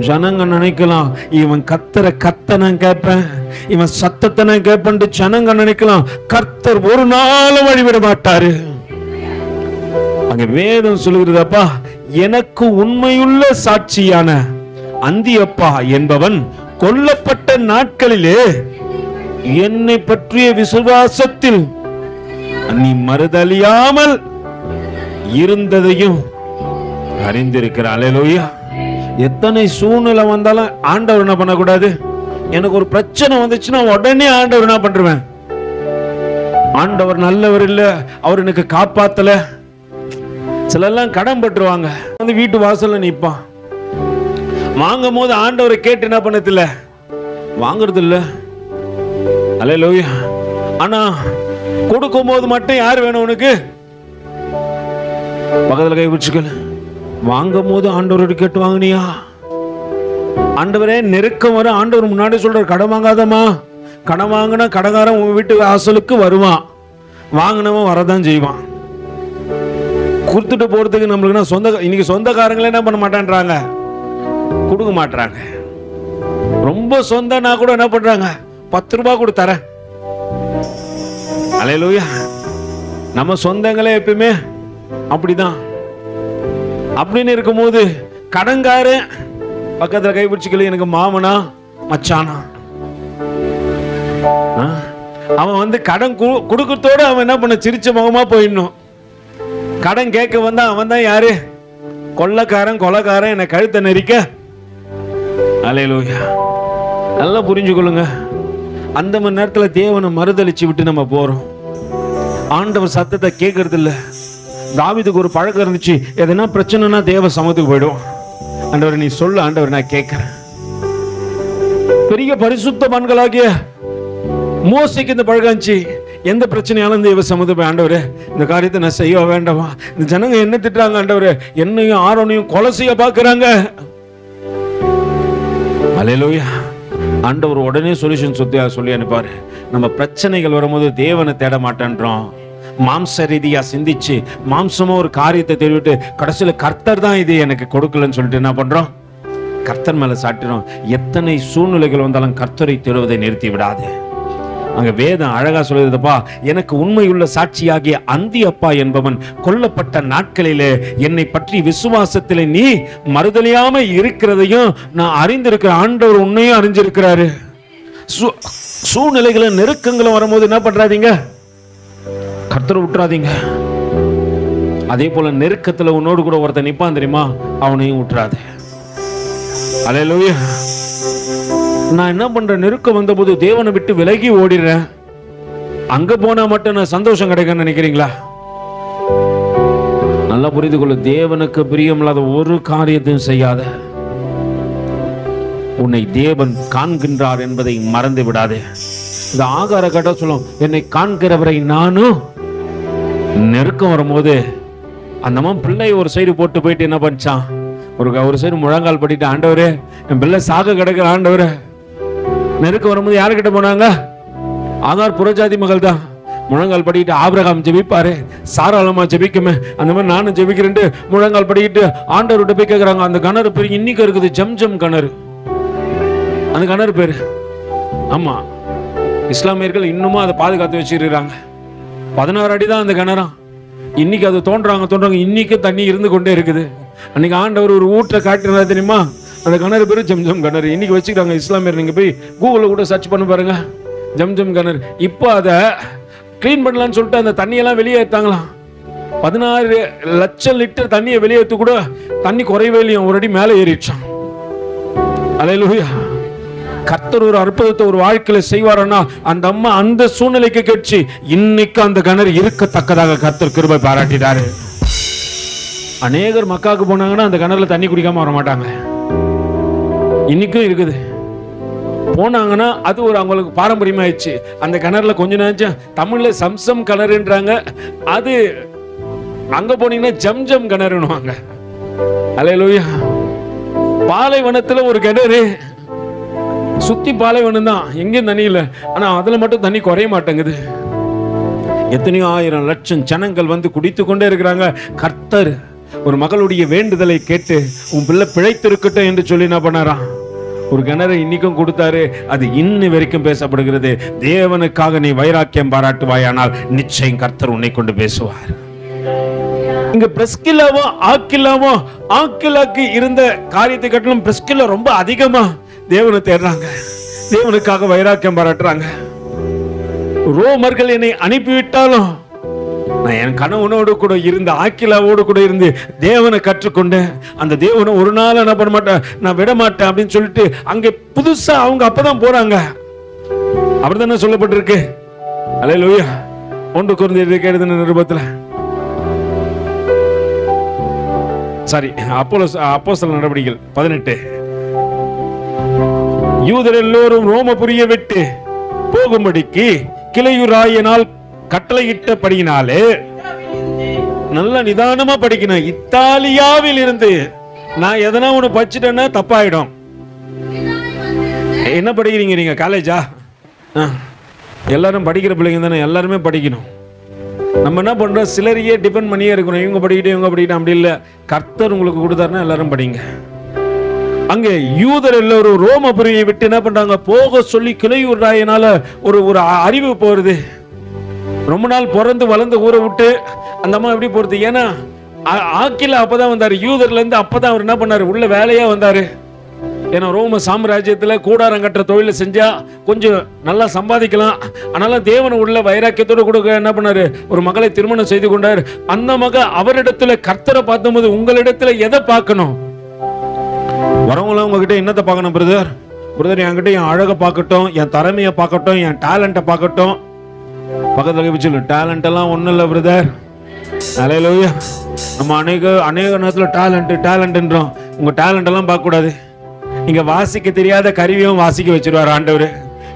S3: ஜனங்க நினைக்கலாம் இவன் கத்த நான் கேட்பேன், இவன் சத்தத்தை நான் கேட்பேன். ஜனங்க நினைக்கலாம் கர்த்தர் ஒரு நாளும் வழிவிட மாட்டாரு. அங்க வேதம் சொல்லுகிறதப்பா, எனக்கு உண்மையுள்ள சாட்சியான அந்தியப்பா என்பவன் கொல்லப்பட்ட நாட்களிலே என்னை பற்றிய விசுவாசத்தில் நீ மறுதலியாமல் இருந்ததையும் அறிந்திருக்கிறார். அல்லேலூயா. எத்தனை சூழ்நிலை வந்தாலும் ஆண்டவர் என்ன பண்ணக்கூடாது? எனக்கு ஒரு பிரச்சனை வந்துச்சுன்னா உடனே ஆண்டவர் என்ன பண்றேன், ஆண்டவர் நல்லவர் இல்ல, அவர் எனக்கு காப்பாத்தல. சிலெல்லாம் கடன் பட்டுருவாங்க, வந்து வீட்டு வாசல்ல நிற்பான். வாங்கும் போது ஆண்டவரை கேட்டு என்ன பண்ணதில்ல, வாங்குறது இல்ல. அல்லேலூயா. ஆனா கொடுக்கும் போது மட்டும் யார் வேணும் உனக்கு? பக்கத்துல கை வச்சுக்கல. வாங்கும் போது ஆண்டவரோட கேட்டு வாங்கினியா? ஆண்டவரே நெருக்கம் வர ஆண்டவர் முன்னாடி சொல்ற, கடன் வாங்காதமா. கடன் வாங்கினா கடங்காரன் உன் வீட்டு வாசலுக்கு வருவான், வாங்கினவன் வரதான் செய்வான். கொடுத்துட்டு போறதுக்கு நம்மளுக்கு இன்னைக்கு சொந்தக்காரங்களே என்ன பண்ண மாட்டேன்றாங்க, கொடுக்க மாட்டாங்க. ரொம்ப சொந்தனா கூட என்ன பண்றாங்க, 10 ரூபாய் கூட தரேன். அல்லேலூயா. நம்ம சொந்தங்களே எப்பயுமே அப்படிதான். அப்படின்னு இருக்கும்போது கடன்காரன் பக்கத்துல கைப்பிடிச்சுக்கல, எனக்கு மாமனா மச்சானா. அவன் வந்து கடன் கொடுக்கறதோட அவன் என்ன பண்ண, சிரிச்ச முகமா போயிடணும். கடன் கேட்க வந்தா அவன் தான் யாரு? கொள்ளக்காரன், கொலைக்காரன், என்னை கழுத்தை நெரிக்க. அல்லேலூயா. நல்லா புரிஞ்சுக்கொள்ளுங்க. அந்த மணி நேரத்துல தேவனை மறுதளிச்சு விட்டு நம்ம போறோம். ஆண்டவர் சத்தத்தை கேட்கறது இல்ல. தாவீதுக்கு ஒரு பழக்கம் இருந்துச்சு, எதனா பிரச்சனைனா தேவ சமத்துக்கு போயிடும். ஆண்டவர் நீ சொல்லு, ஆண்டவர் நான் கேட்கிறேன். பெரிய பரிசுத்தவான்களாகிய மோசேக்கு இந்த பழக்கம் இருந்துச்சு. எந்த பிரச்சனையாலும் தேவ சமத்துக்கு போய், ஆண்டவரே இந்த காரியத்தை நான் செய்ய வேண்டாமா, இந்த ஜனங்க என்ன திட்டுறாங்க ஆண்டவரே, என்னையும் ஆரோனையும் கொலை செய்ய பாக்குறாங்க. அல்லேலூயா. ஆண்டவர் உடனே சொல்யூஷன் சொல்லி அனுப்பாரு. நம்ம பிரச்சனைகள் வரும்போது தேவனை தேட மாட்டேன்றோம். மாம்ச ரீதியா சிந்திச்சு மாம்சமா ஒரு காரியத்தை தெரிவிட்டு கடைசியில கர்த்தர் தான் இது எனக்கு கொடுக்கலன்னு சொல்லிட்டு என்ன பண்றோம்? கர்த்தர் மேல சாட்டுறோம். எத்தனை சூழ்நிலைகள் வந்தாலும் கர்த்தரை தேடுவதை நிறுத்தி விடாது. அங்க வேதம் அழகா சொல்லுதுப்பா, எனக்கு உண்மையுள்ள சாட்சியாகிய அந்தியப்பா என்பவன் கொல்லப்பட்ட நாட்களிலே என்னை பற்றி விசுவாசத்திலே நீ மறுதலியாம இருக்கிறதையும் நான் அறிந்திருக்கிற. ஆண்டவர் உன்னையும் அறிஞ்சிருக்கிறாரு. சூழ்நிலைகளை நெருக்கங்களும் வரும்போது என்ன பண்றாதீங்க, கர்த்தரை விட்டுறாதீங்க. அதே போல நெருக்கத்துல உன்னோடு கூட ஒருத்தன் நிப்பான் தெரியுமா, அவனையும் விட்டுறாது. அல்லேலூயா. நான் என்ன பண்றேன், நெருக்கம் வந்த போது தேவனை விட்டு விலகி ஓடிடுறேன். அங்க போனா மட்டும் நான் சந்தோஷம் கிடைக்கும்னு நினைக்கிறீங்களா? நல்லா புரிந்து கொள்ளு. தேவனுக்கு பிரியமில்லாத ஒரு காரியத்தையும் செய்யாத. உன்னை தேவன் காண்கின்றார் என்பதை மறந்து விடாதே. இந்த ஆகார கட்ட சொல்லும், என்னை காண்கிறவரை நானும். நெருக்கம் வரும்போது அந்த பிள்ளை ஒரு சைடு போட்டு போயிட்டு என்ன பண்ணிச்சான், ஒரு சைடு முழங்கால் படிட்டு, ஆண்டவரே என் பிள்ளை சாக கிடக்கிற ஆண்டவரே. நெருக்கம் வரும்போது யாருக்கிட்ட போனாங்க? ஆகார் புறஜாதி மகள் தான். முழங்கால் படிக்கிட்டு ஆபிரகாம் ஜெபிப்பாரு, சாராளமா ஜெபிக்குமே, அந்த மாதிரி நானும் ஜெபிக்கிறேன்ட்டு முழங்கால் படிக்கிட்டு ஆண்டவர்கிட்ட போய் கேட்கறாங்க. அந்த கிணறு பேர் இன்னைக்கு இருக்குது, ஜம்ஜம் கிணறு. அந்த கிணறு பேரு, ஆமா, இஸ்லாமியர்கள் இன்னமும் அதை பாதுகாத்து வச்சிருக்காங்க. 16 அடி தான் அந்த கிணறா. இன்னைக்கு அது தோன்றாங்க, இன்னைக்கு தண்ணி இருந்து கொண்டே இருக்குது. அன்னைக்கு ஆண்டவர் ஒரு ஊற்றை காட்டினா தெரியுமா, அந்த கிணறு பேரு ஜம்ஜம் கிணறு. இன்னைக்கு வச்சுக்கிறாங்க இஸ்லாமியர். நீங்க போய் கூகுளில் கூட சர்ச் பண்ண பாருங்க, ஜம்ஜம் கிணறு. இப்போ அதை கிளீன் பண்ணலான்னு சொல்லிட்டு அந்த தண்ணியெல்லாம் வெளியே ஏத்தாங்களாம். 16 லட்சம் லிட்டர் தண்ணியை வெளியேற்று கூட தண்ணி குறைவே இல்லையா, ஒரு அடி மேலே ஏறிடுச்சான். அல்லேலூயா. கர்த்தர் ஒரு அற்புதத்தை ஒரு வாழ்க்கையில செய்வாரன்னா அந்த அம்மா அந்த சூழ்நிலைக்கு கேட்சி இன்னைக்கு அந்த கிணறு இருக்கத்தக்கதாக கர்த்தர் கிருபை பாராட்டிட்டாரு. அநேகர் மக்காவுக்கு போனாங்கன்னா அந்த கிணறுல தண்ணி குடிக்காம வர மாட்டாங்க. இன்னைக்கும் இருக்குது. போனாங்கன்னா அது ஒரு அவங்களுக்கு பாரம்பரியமாயிடுச்சு. அந்த கிணறுல கொஞ்ச நேரம் தமிழ்ல சம்சம் கிணறுன்றாங்க, அது அங்க போனீங்கன்னா ஜம்ஜம் கிணறுன்னுவாங்க. அல்லேலூயா. பாலைவனத்துல ஒரு கிணறு, சுத்தி பாலைவனம் தான், எங்கேயும் தண்ணி இல்லை. ஆனா அதுல மட்டும் தண்ணி குறைய மாட்டேங்குது. எத்தனையோ ஆயிரம் லட்சம் ஜனங்கள் வந்து குடித்து கொண்டே இருக்கிறாங்க. கர்த்தர் ஒரு மகளுடைய வேண்டுதலை கேட்டு உன் பிள்ளை பிழைத்திருக்கட்டும் என்று சொல்லி என்ன பண்ணாராம், ஒரு கிணறு இன்னைக்கும் கொடுத்தாரு. அது இன்னி வரைக்கும் பேசப்படுகிறது. தேவனுக்காக நீ வைராக்கியம் பாராட்டுவாயானால் நிச்சயம் கர்த்தர் உன்னை கொண்டு பேசுவார். இங்க பிரிஸ்கில்லாவோ ஆக்கிலாக்கு இருந்த காரியத்தை காட்டிலும் பிரிஸ்கில்லா ரொம்ப அதிகமா தேவனை தேடுறாங்க, தேவனுக்காக வைராக்கியம் பாராட்டுறாங்க. ரோமர்கள் என்னை அனுப்பிவிட்டாலும் நான் என் கணவனோடு கூட இருந்த ஆக்கிலாவோடு கூட இருந்து தேவனை கற்றுக்கொண்டேன். அந்த தேவனை ஒரு நாள் என்ன பண்ண மாட்டேன், நான் விட மாட்டேன் அப்படின்னு சொல்லிட்டு அங்க புதுசா அவங்க அப்பதான் போறாங்க. அப்படித்தானே சொல்லப்பட்டிருக்கு. அல்லேலூயா. 1 கொரிந்தியர் எழுதின நிருபத்துல, சாரி, அப்போஸ்தலர் நடவடிக்கைகள் 18, யூதர் எல்லோரும் ரோமபுரியை விட்டு போகும்படிக்கு கிளையுராயனால் கட்டளையிட்டபடியினாலே, நல்ல நிதானமா படிக்கணும். இத்தாலியாவில் இருந்து நான் எதனா ஒண்ணு படிச்சுட்டேன்னா தப்பாயிடும். என்ன படிக்கிறீங்க நீங்க? காலேஜா? எல்லாரும் படிக்கிற பிள்ளைங்க தானே, எல்லாருமே படிக்கணும். நம்ம என்ன பண்றோம், சிலரையே டிபெண்ட் பண்ணியே இருக்கணும். இவங்க படிக்கிட்டு அப்படி இல்லை. கர்த்தர் உங்களுக்கு கொடுத்தாருன்னா எல்லாரும் படிங்க. அங்கே யூதர் எல்லோரும் ரோமபுரியை விட்டு என்ன பண்றாங்க, போக சொல்லி கிளையுராயனால ஒரு அறிவு போறது. ரொம்ப நாள் பிறந்து வளர்ந்து ஊரை விட்டு அந்த அம்மா எப்படி போறது? ஏன்னா ஆக்கில அப்பதான் வந்தாரு, யூதர்ல இருந்து அப்பதான் அவர் என்ன பண்ணாரு, உள்ள வேலையா வந்தாரு. ஏன்னா ரோம சாம்ராஜ்யத்துல கூடாரம் கட்டுற தொழில செஞ்சா கொஞ்சம் நல்லா சம்பாதிக்கலாம். அதனால தேவனை உள்ள வைராக்கியத்தோடு கூட என்ன பண்ணாரு, ஒரு மகளை திருமணம் செய்து கொண்டார். அந்த மக அவரிடத்துல கர்த்தரை பார்த்தபோது உங்களிடத்துல எதை பார்க்கணும்? வரவங்களாம் உங்ககிட்ட என்னத்தை பார்க்கணும்? பிரதர் என்கிட்ட என் அழகை பார்க்கட்டும், என் திறமையை பார்க்கட்டும், என் டேலண்ட்டை பார்க்கட்டும். பக்கத்துல வச்சு டேலண்ட் எல்லாம் ஒண்ணும் இல்லை பிரதர். ஹல்லேலூயா. நம்ம அநேக நேரத்துல டேலண்ட்ன்றோம். உங்க டேலண்ட் எல்லாம் பார்க்க கூடாது. இங்க வாசிக்க தெரியாத கருவியும் வாசிக்க வச்சிருவாரு ஆண்டவர்.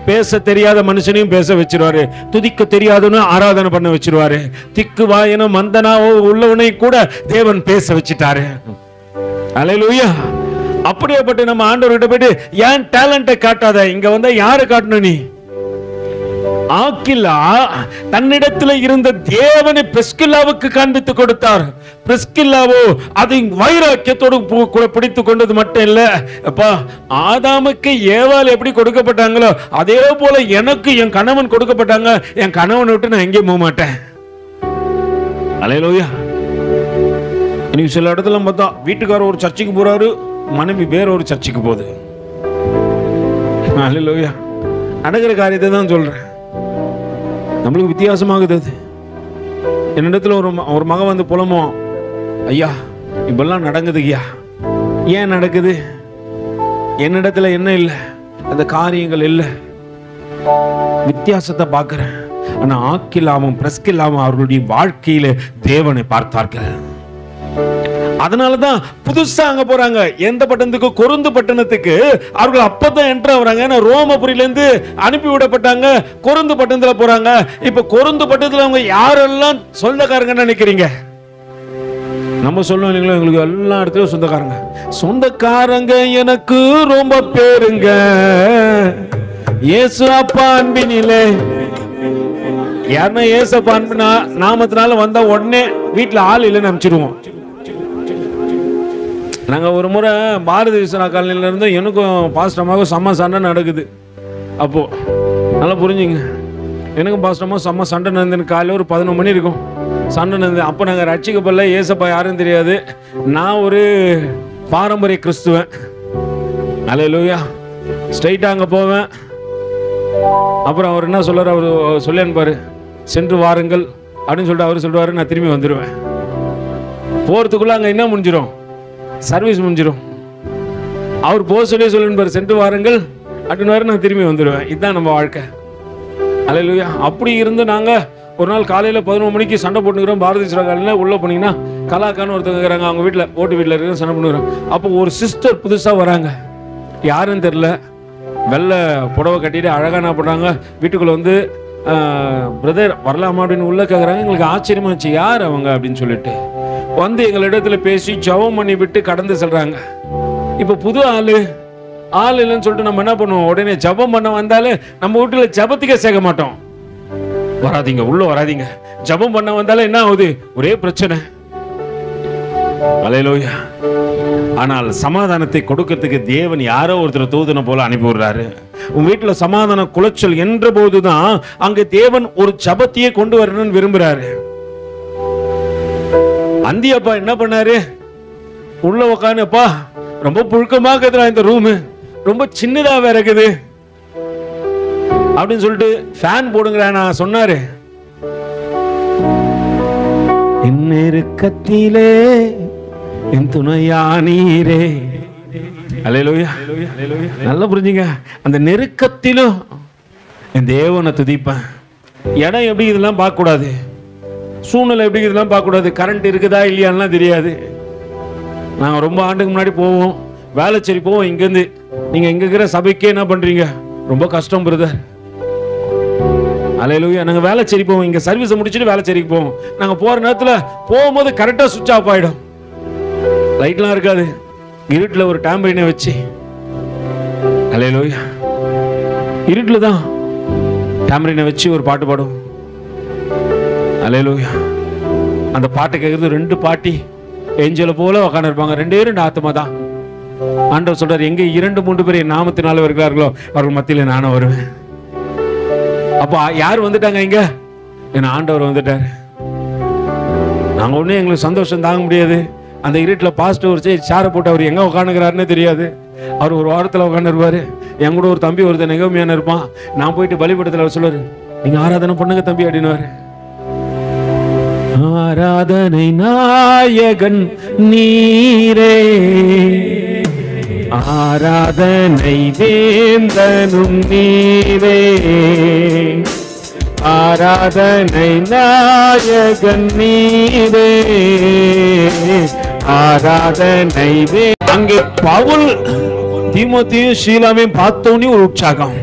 S3: பேச தெரியாத மனுஷனையும் பேச வச்சிருவாரு. துதிக்க தெரியாதவனும் ஆராதனை பண்ண வச்சிருவாரு. திக்கு வாயனும் மந்தனாவோ உள்ளவனை கூட தேவன் பேச வச்சிட்டாரு. ஹல்லேலூயா. அப்படியேப்பட்டு நம்ம ஆண்டவர்கிட்ட போயிட்டு ஏன் டேலண்ட்டை காட்டாத, இங்க வந்தா யாரை காட்டணும்? நீ ஆக்கிலா தன்னிடத்தில் இருந்த தேவனை பிரிஸ்கில்லாவுக்கு காண்பித்து கொடுத்தார். பிரிஸ்கில்லாவோ அதை வைராக்கியத்தோடு கூட பிடித்து கொண்டது மட்டும் இல்ல, அப்பா ஆதாமுக்கு ஏவாள் எப்படி கொடுக்கப்பட்டாங்களோ அதே போல எனக்கு என் கணவன் கொடுக்கப்பட்டாங்க. என் கணவனை விட்டு நான் எங்கேயும் போக மாட்டேன். ஹல்லேலூயா. இன்னைக்கு சில இடத்துல பார்த்தா வீட்டுக்காரர் ஒரு சர்ச்சுக்கு போறாரு, மனைவி வேற ஒரு சர்ச்சுக்கு போகுது. ஹல்லேலூயா. நடக்கிற காரியத்தை தான் சொல்றேன். நம்மளுக்கு வித்தியாசமாகுது. அது என்னிடத்துல ஒரு மகன் வந்து புலமோ, ஐயா இப்பெல்லாம் நடக்குது ஐயா. ஏன் நடக்குது? என்னிடத்துல என்ன இல்லை, அந்த காரியங்கள் இல்லை. வித்தியாசத்தை பார்க்கிறேன். ஆனா ஆக்கிலாவும் பிரிஸ்கில்லாவும் அவர்களுடைய வாழ்க்கையில தேவனை பார்த்தார்கள். அதனாலதான் புதுசா அங்க போறாங்க. எந்த பட்டணத்துக்கு? கொரிந்து பட்டணத்துக்கு. அவர்கள் அப்பதான் என்டர் ஆகுறாங்க. ரோமபுரியில இருந்து அனுப்பி விடப்பட்டாங்க, கொரிந்து பட்டணத்துல போறாங்க. இப்ப கொரிந்து பட்டணத்துல அவங்க யாரெல்லாம் சொந்தக்காரங்கன்னு நினைக்கிறீங்க? நம்ம சொல்லுவோம் இல்லைங்களா, எங்களுக்கு எல்லா இடத்துலயும் சொந்தக்காரங்க. சொந்தக்காரங்க எனக்கு ரொம்ப பேருங்க, இயேசு அப்பா அன்பினிலே. யாருன்னா ஏசப்பா அன்பினா நாமத்தினால வந்தா உடனே வீட்டுல ஆள் இல்லைன்னு அனுப்பிச்சிடுவோம். நாங்க ஒரு முறை பாரதி விஸ்வநாத காலனில இருந்து எனக்கும் பாஸ்டமாகவும் செம்ம சண்டை நடக்குது. அப்போ நல்லா புரிஞ்சுங்க, எனக்கும் பாஸ்டமாக செம்ம சண்டை நடந்து காலையில் ஒரு 11 மணி இருக்கும் சண்டை நடந்து. அப்போ நாங்கள் ரட்சிக்கப்படல, ஏசப்பா யாரும் தெரியாது. நான் ஒரு பாரம்பரிய கிறிஸ்துவன். ஹல்லேலூயா. ஸ்ட்ரைட்டாக அங்கே போவேன். அப்புறம் அவர் என்ன சொல்றாரு, அவர் சொல்லி அனுப்பாரு, சென்று வாருங்கள் அப்படின்னு சொல்லிட்டு அவர் சொல்லுவாரு. நான் திரும்பி வந்துடுவேன். போகிறதுக்குள்ள அங்கே என்ன முடிஞ்சிடும், சர்வீஸ் முடிஞ்சிடும். அவர் போக சொல்லிருப்பாரு, சென்று வாருங்கள் அப்படின்னு. நான் திரும்பி வந்துடுவேன். இதுதான் நம்ம வாழ்க்கை. ஹல்லேலூயா. அப்படி இருந்து நாங்க ஒரு நாள் காலையில 11 மணிக்கு சண்டை போட்டுக்கிறோம். பாரதி காலையில் உள்ள போனீங்கன்னா கலாக்கான்னு ஒருத்தங்க இருக்கிறாங்க, அவங்க வீட்டில் ஓட்டு வீட்டில் இருக்கிற சண்டை பண்ணுறோம். அப்போ ஒரு சிஸ்டர் புதுசாக வராங்க, யாருன்னு தெரியல. வெள்ளை புடவை கட்டிட்டு அழகாக என்ன பண்ணுறாங்க, வீட்டுக்குள்ளே வந்து பிரதர் வரலாமா அப்படின்னு உள்ள கேட்குறாங்க. எங்களுக்கு ஆச்சரியமாச்சு, யார் அவங்க அப்படின்னு சொல்லிட்டு வந்து எங்களிடத்துல பேசி ஜெபம் பண்ணி விட்டு கடந்து செல்றாங்க. இப்போ புது ஆள் இல்லைன்னு சொல்லிட்டு நம்ம என்ன பண்ணுவோம், உடனே ஜெபம் பண்ண வந்தாலே நம்ம வீட்டுல ஜெபத்துக்கே சேர்க்க மாட்டோம். வராதிங்க, உள்ள வராதிங்க. ஜெபம் பண்ண வந்தாலே என்ன ஆகுது, ஒரே பிரச்சனை. ஹல்லேலூயா. ஆனால் சமாதானத்தை கொடுக்கிறதுக்கு தேவன் யாரோ ஒருத்தர் தூதனை போல அனுப்பி விடுறாரு. உங்க வீட்டுல சமாதான குலைச்சல் என்ற போதுதான் அங்க தேவன் ஒரு ஜெபத்தையே கொண்டு வரணும்னு விரும்புறாரு. அந்தியப்பா என்ன பண்ணாரு, உள்ள உக்காந்துப்பா ரொம்ப புழுக்கமா இருக்குதுடா இந்த ரூம், ரொம்ப சின்னதா வேற இருக்குது அப்படின்னு சொல்லிட்டு ஃபேன் போடுங்க நான் சொன்னாரு. நெருக்கத்திலே என் துணையா நீரே. ஹல்லேலூயா. நல்லா புரிஞ்சுங்க, அந்த நெருக்கத்திலும் என் தேவனை துதிப்பேன். இடம் எப்படி இதெல்லாம் பார்க்க கூடாது, சூழ்நிலை எப்படி இதெல்லாம் பார்க்க கூடாது. கரண்ட் இருக்குதா இல்லையான்லாம் தெரியாது. நாங்கள் ரொம்ப ஆண்டுக்கு முன்னாடி போவோம், வேலைச்சேரி போவோம். இங்கேருந்து நீங்கள் இங்கே இருக்கிற சபைக்கே என்ன பண்ணுறீங்க, ரொம்ப கஷ்டம் பிரதர். ஹல்லேலூயா. நாங்கள் வேலைச்சேரி போவோம், இங்கே சர்வீஸை முடிச்சுட்டு வேலைச்சேரிக்கு போவோம். நாங்கள் போகிற நேரத்தில் போகும்போது கரெக்டாக சுவிட்ச் ஆஃப் ஆகிடும், லைட்லாம் இருக்காது. இருட்டில் ஒரு டேம்பரினை வச்சு, ஹல்லேலூயா, இருட்டில் தான் டேம்பரினை வச்சு ஒரு பாட்டு பாடும். ஹல்லேலூயா. அந்த பாட்டை கேட்கறது 2 பாட்டி ஏஞ்சலை போல உட்காந்து இருப்பாங்க. 2 ஆத்மா தான். ஆண்டவர் சொல்றாரு, எங்க 2-3 பேர் என் நாமத்தினால வருகிறார்களோ அவர்கள் மத்தியில நானும் வருவேன். அப்ப யார் வந்துட்டாங்க இங்க, என் ஆண்டவர் வந்துட்டாரு. நாங்கள் ஒன்றும் எங்களுக்கு சந்தோஷம் தாங்க முடியாது. அந்த இருட்டில் பாஸ்டர் ஒரு சேரை போட்டு அவர் எங்கே உட்காந்துக்கிறாருன்னு தெரியாது. அவர் ஒரு வாரத்தில் உட்காந்துருப்பாரு. என் கூட ஒரு தம்பி ஒருத்தன் நெகோமியான இருப்பான். நான் போயிட்டு பலிபீடத்தில் அவர் சொல்லுவார், நீங்கள் ஆராதனை பண்ணுங்க தம்பி அப்படின்னுவாரு. ஆராதனை நாயகன் நீரே, ஆராதனை வேந்தனும் நீரே, ஆராதனை நாயகன் நீரே, ஆராதனை வே. அங்கே பவுல் தீமோத்தேயும் சீலாவையும் பார்த்தோன்னே ஒரு உற்சாகம்.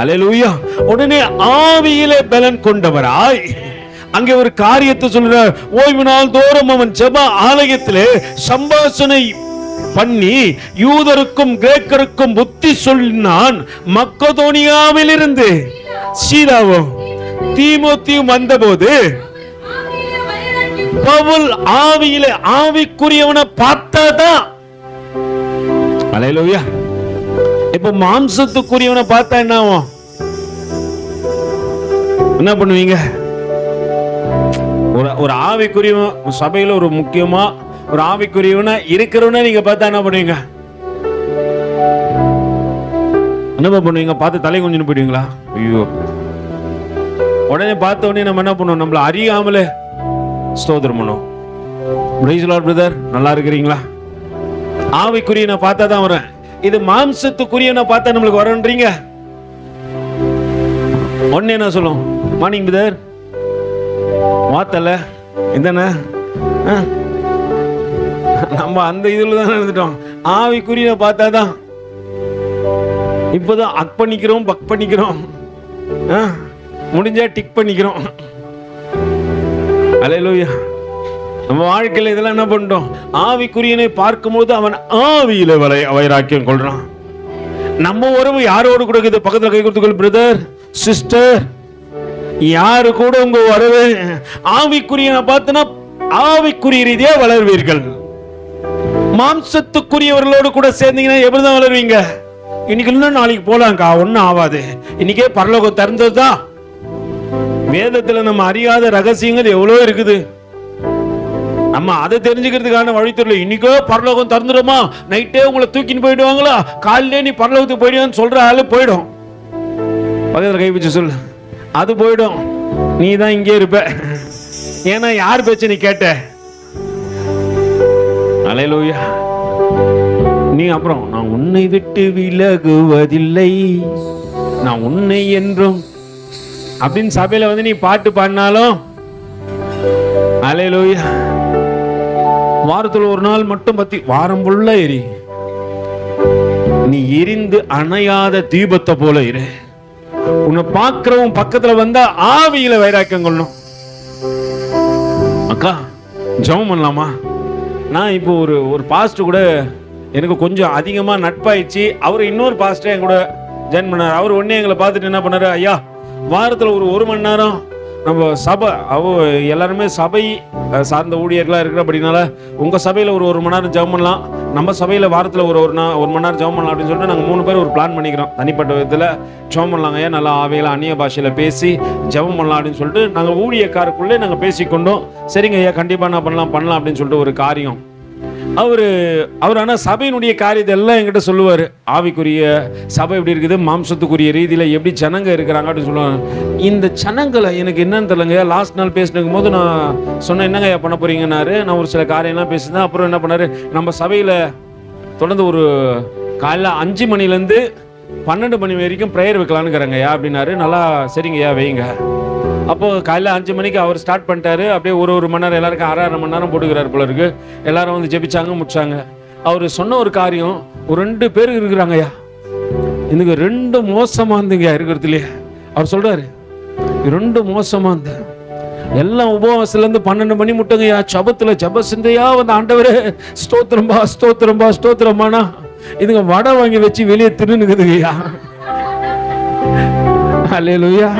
S3: அல்லேலூயா. உடனே ஆவியிலே பலன் கொண்டவராய் அங்கே ஒரு காரியத்தை சொல்றார். ஓய்வு நாள் தோறும் அவன் ஜெப ஆலயத்திலே சம்பாஷணை பண்ணி யூதருக்கும் கிரேக்கருக்கும் புத்தி சொன்னான். மக்கதோனியாவில் இருந்து சீலாவும் தீமோத்தேயும் வந்தபோது பவுல் ஆவியிலே ஆவிக்குரியவனை பார்த்தாதான். அல்லேலூயா. இப்ப மாம்சத்துக்குரியவனை பார்த்தா என்ன ஆகும்? என்ன பண்ணுவீங்க? ஒரு ஆவிக்குரியவன் சபையில ஒரு முக்கியமா ஒரு ஆவிக்குரியவனா இருக்கிறவன நீங்க பார்த்தா என்ன பண்ணுவீங்க? என்ன பண்ணுவீங்க? பார்த்து தலை கொஞ்சம் போயிடுவீங்களா? ஐயோ, உடனே பார்த்த உடனே நம்ம என்ன பண்ணுவோம்? நம்மள அறியாமலே ஸ்தோத்திரம் பண்ணுவோம். பிரைஸ் தி லார்ட் பிரதர், நல்லா இருக்கிறீங்களா? ஆவிக்குரியவனை பார்த்தா தான் வரேன். இது மாம்சத்துக்குரியவனை பார்த்தா நம்மளுக்கு வரன்றீங்க. ஒன்னே என்ன சொல்லும்? மார்னிங் பிரதர், வாத்தல இதானே. நம்ம அந்த இதுல தான் இருந்துட்டோம். ஆவிக்குரிய பார்த்தாதான் இப்பதான் அக் பண்ணிக்கிறோம், பக் பண்ணிக்கிறோம், முடிஞ்சா டிக் பண்ணிக்கிறோம். அல்லேலூயா. நம்ம வாழ்க்கையில இதெல்லாம் என்ன பண்ணிட்டோம்? ஆவிக்குரியனை பார்க்கும்போது அவன் ஆவியில வைராக்கியம் கொள்றான். நம்ம உறவு யாரோடு கூட இருக்குது? பக்கத்துல கை கொடுத்துக்கொள் பிரதர் சிஸ்டர். யாரு கூட உங்க உறவு ஆவிக்குரியனை பார்த்தனா ஆவிக்குரிய ரீதியா வளர்வீர்கள். மாம்சத்துக்குரியவர்களோடு கூட சேர்ந்தீங்கன்னா எப்படிதான் வளருவீங்க? இன்னைக்கு இல்ல நாளைக்கு போலாம்க்கா, ஒன்னும் ஆகாது. இன்னைக்கே பரலோகம் திறந்ததுதான். வேதத்துல நம்ம அறியாத ரகசியங்கள் எவ்வளவு இருக்குது. நம்ம அதை தெரிஞ்சுக்கிறதுக்கான வழித்துறை. இன்னைக்கோ பரலோகம் திறந்துடுமா, நைட்டே உங்களை தூக்கின்னு போயிடுவாங்களா, காலையிலே நீ பரலோகத்துக்கு போயிடுவான்னு சொல்ற ஆளு போயிடும். பக்கத்துல கை வச்சு சொல்லு, அது போயிடும். நீ தான் இங்கே இருப்ப. ஏன்னா யார் பேச்சு நீ கேட்ட? அல்லேலூயா. நீ அப்புறம் நான் உன்னை விட்டு விலகுவதில்லை, நான் உன்னை என்றும் அப்படின்னு சபையில வந்து நீ பாட்டு பாடினாலும் அல்லேலூயா. வாரத்துல ஒரு நாள் மட்டும் பத்தி வாரம் ஃபுல்லா எரி. நீ எரிந்து அணையாத தீபத்தை போல இரு. உன்னை பார்க்கிறவன் பக்கத்துல வந்தா ஆவியில வைராக்கியம் கொள்ளணும். அக்கா ஜெபம் பண்ணலாமா? நான் இப்போ ஒரு பாஸ்டர் கூட எனக்கு கொஞ்சம் அதிகமா நட்பாயிடுச்சு. அவர் இன்னொரு பாஸ்டர் என் கூட ஜாயின் பண்ணார். அவர் ஒன்னே எங்களை பார்த்துட்டு என்ன பண்ணாரு, ஐயா வாரத்துல ஒரு மணி நேரம் நம்ம சபை எல்லாருமே சபை சார்ந்த ஊழியர்களா இருக்கிற அப்படின்னால உங்க சபையில ஒரு மணி நேரம் ஜெபம் பண்ணலாம், நம்ம சபையில வாரத்துல ஒரு மணி நேரம் ஜெபம் பண்ணலாம் அப்படின்னு சொல்லிட்டு நாங்க 3 பேர் ஒரு பிளான் பண்ணிக்கிறோம். தனிப்பட்ட விதத்துல ஜெபம் பண்ணலாங்க, நல்லா ஆவியில அந்நிய பாஷையில பேசி ஜெபம் பண்ணலாம் அப்படின்னு சொல்லிட்டு நாங்க ஊழியக்காரருக்குள்ளே நாங்க பேசிக்கொண்டோம். சரிங்க ஐயா, கண்டிப்பா நான் பண்ணலாம் அப்படின்னு சொல்லிட்டு ஒரு காரியம். அவர் ஆனா சபையினுடைய காரியத்தை எல்லாம் என்கிட்ட சொல்லுவாரு. ஆவிக்குரிய சபை எப்படி இருக்குது, மாம்சத்துக்குரிய ரீதியில எப்படி ஜனங்க இருக்கிறாங்க அப்படின்னு சொல்லுவாங்க. இந்த ஜனங்களை எனக்கு என்னன்னு தெரியலங்க. லாஸ்ட் நாள் பேசினுக்கும் போது நான் சொன்னேன், என்னங்க ஐயா பண்ண போறீங்கன்னாரு. நான் ஒரு சில காரியம்லாம் பேசினேன். அப்புறம் என்ன பண்ணாரு, நம்ம சபையில தொடர்ந்து ஒரு காலைல 5 மணிலேருந்து 12 மணி வரைக்கும் ப்ரேயர் வைக்கலான்னுங்கிறாங்க ஐயா அப்படின்னாரு. நல்லா சரிங்க ஐயா வைங்க. அப்போ காலையில் 5 மணிக்கு அவர் ஸ்டார்ட் பண்ணிட்டாரு. அப்படியே ஒரு மணி நேரம் எல்லாருக்கும் 6.5 மணி நேரம் போட்டுக்கிறாரு போல இருக்கு. எல்லாரும் வந்து ஜெபிச்சாங்க, முடிச்சாங்க. அவர் சொன்ன ஒரு காரியம், ஒரு 2 பேர் இருக்கிறாங்கய்யா, எனக்கு 2 மோசமா இருந்துங்க இருக்கிறதுலையே. அவர் சொல்றாரு 2 மோசமா இருந்த எல்லாம் உபவாசத்துல இருந்து 12 மணி முட்டங்கய்யா, ஜபத்துல ஜப சிந்தையா வந்து ஆண்டவரே ஸ்தோத்திரம்பா ஸ்தோத்திரம்பா ஸ்தோத்திரமானா இதுங்க வடை வாங்கி வச்சு வெளியே திருன்னுக்குதுங்கய்யா. அல்லேலூயா.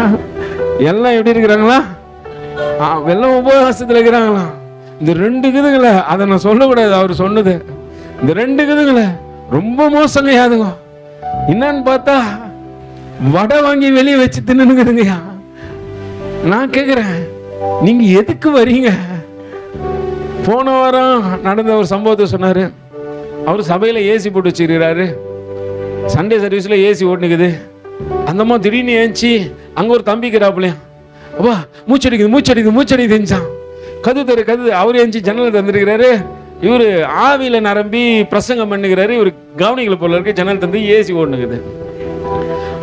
S3: எல்லாம் எப்படி இருக்கிறாங்களா? வெள்ளம் உபவாசத்துல இருக்கிறாங்களா? இந்த 2 இதுங்கள அதை நான் சொல்லக்கூடாது. அவர் சொன்னது இந்த 2 இதுங்கள ரொம்ப மோசங்க யாதுங்க. என்னன்னு பார்த்தா வடை வாங்கி வெளியே வச்சு தின்னுங்கய்யா. நான் கேக்குறேன், நீங்க எதுக்கு வரீங்க? போன வாரம் நடந்த ஒரு சம்பவத்தை சொன்னாரு. அவர் சபையில ஏசி போட்டு வச்சிருக்கிறாரு. சண்டே சர்வீஸ்ல ஏசி ஓட்டுனுக்குது. அந்தம்மா திடீர்னு ஏஞ்சி அங்க ஒரு தம்பிக்கிறாப்புலையா, அப்பா மூச்சடிக்குது மூச்சடிக்குது மூச்சடிக்குதுச்சான். கது அவரு ஏஞ்சி ஜன்னல் தந்துருக்கிறாரு. இவரு ஆவியில நிரம்பி பிரசங்கம் பண்ணுகிறாரு. இவரு கவனிக்கல போல இருக்கு. ஜன்னல் தந்து ஏசி ஓடுனுக்குது.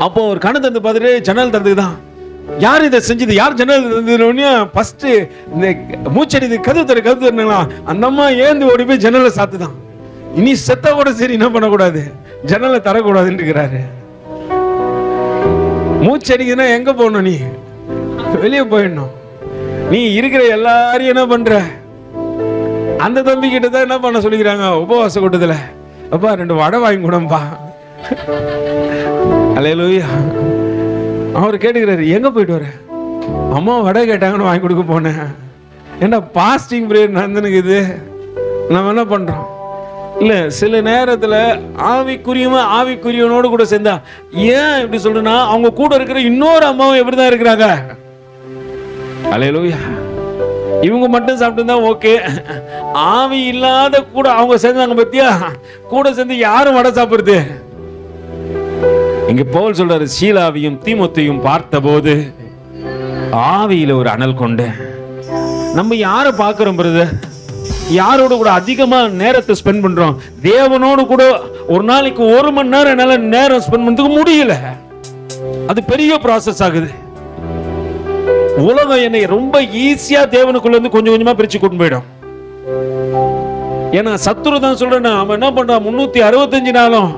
S3: அப்போ ஒரு கண்ணு தந்து பார்த்துட்டு ஜன்னல் தந்துக்குதான். யார் இதை செஞ்சது, யார் ஜன்னல் தந்ததுன்னு ஃபர்ஸ்ட் இந்த மூச்சடிது கது தருங்களா. அந்த அம்மா ஏந்து ஓடி போய் ஜன்னலை சாத்துதான். இனி செத்த கூட சரி என்ன பண்ணக்கூடாது, ஜன்னலை தரக்கூடாதுன்னு இருக்கிறாரு. மூச்சடிக்குதுன்னா எங்க போகணும், நீ வெளியே போயிடணும். நீ இருக்கிற எல்லாரையும் என்ன பண்ற, அந்த தம்பி கிட்ட தான் என்ன பண்ண சொல்லிக்கிறாங்க உபவாச கூட்டத்துல, அப்பா 2 வடை வாங்கி கொடுப்பா. அல்லேலூயா. அவர் கேட்டுக்கிறாரு, எங்க போயிட்டு வர, அம்மா வடை கேட்டாங்கன்னு வாங்கி கொடுக்க போனேன். ஏன்னா பாஸ்டிங் பிரேயர் நடந்துனுக்குது, நம்ம என்ன பண்றோம். இல்ல சில நேரத்துல ஆவிக்குரியவனோடு கூட சேர்ந்தா, ஏன் இப்படி சொல்றேன்னா அவங்க கூட இருக்கிற இன்னொரு அம்மாவும் எப்படிதான் இருக்கிறாங்க. அல்லேலூயா. இவங்க மட்டும் சாப்பிட்டு தான் ஓகே, ஆவி இல்லாத கூட அவங்க சேர்ந்தாங்க பத்தியா, கூட சேர்ந்து யாரும் வடை சாப்பிடுறது. இங்க பவுல் சொல்றாரு, சீலாவையும் தீமோத்தேயும் பார்த்தபோது ஆவியில ஒரு அனல் கொண்டு. நம்ம யாரை பார்க்கிறோம் பிரதர், யாரோட கூட அதிகமா நேரத்தை ஸ்பெண்ட் பண்றோம். தேவனோடு கூட ஒரு நாளைக்கு 1 மணி நேரம் என்னால நேரம் ஸ்பெண்ட் பண்றதுக்கு முடியல. அது பெரிய ப்ராசஸ் ஆகுது. உலகம் என்னை ரொம்ப ஈஸியா தேவனுக்குள்ள இருந்து கொஞ்சம் கொஞ்சமா பிரிச்சு கொண்டு போயிடும். ஏன்னா சத்துரு தான் சொல்றேன், அவன் என்ன பண்றான் 365 நாளும்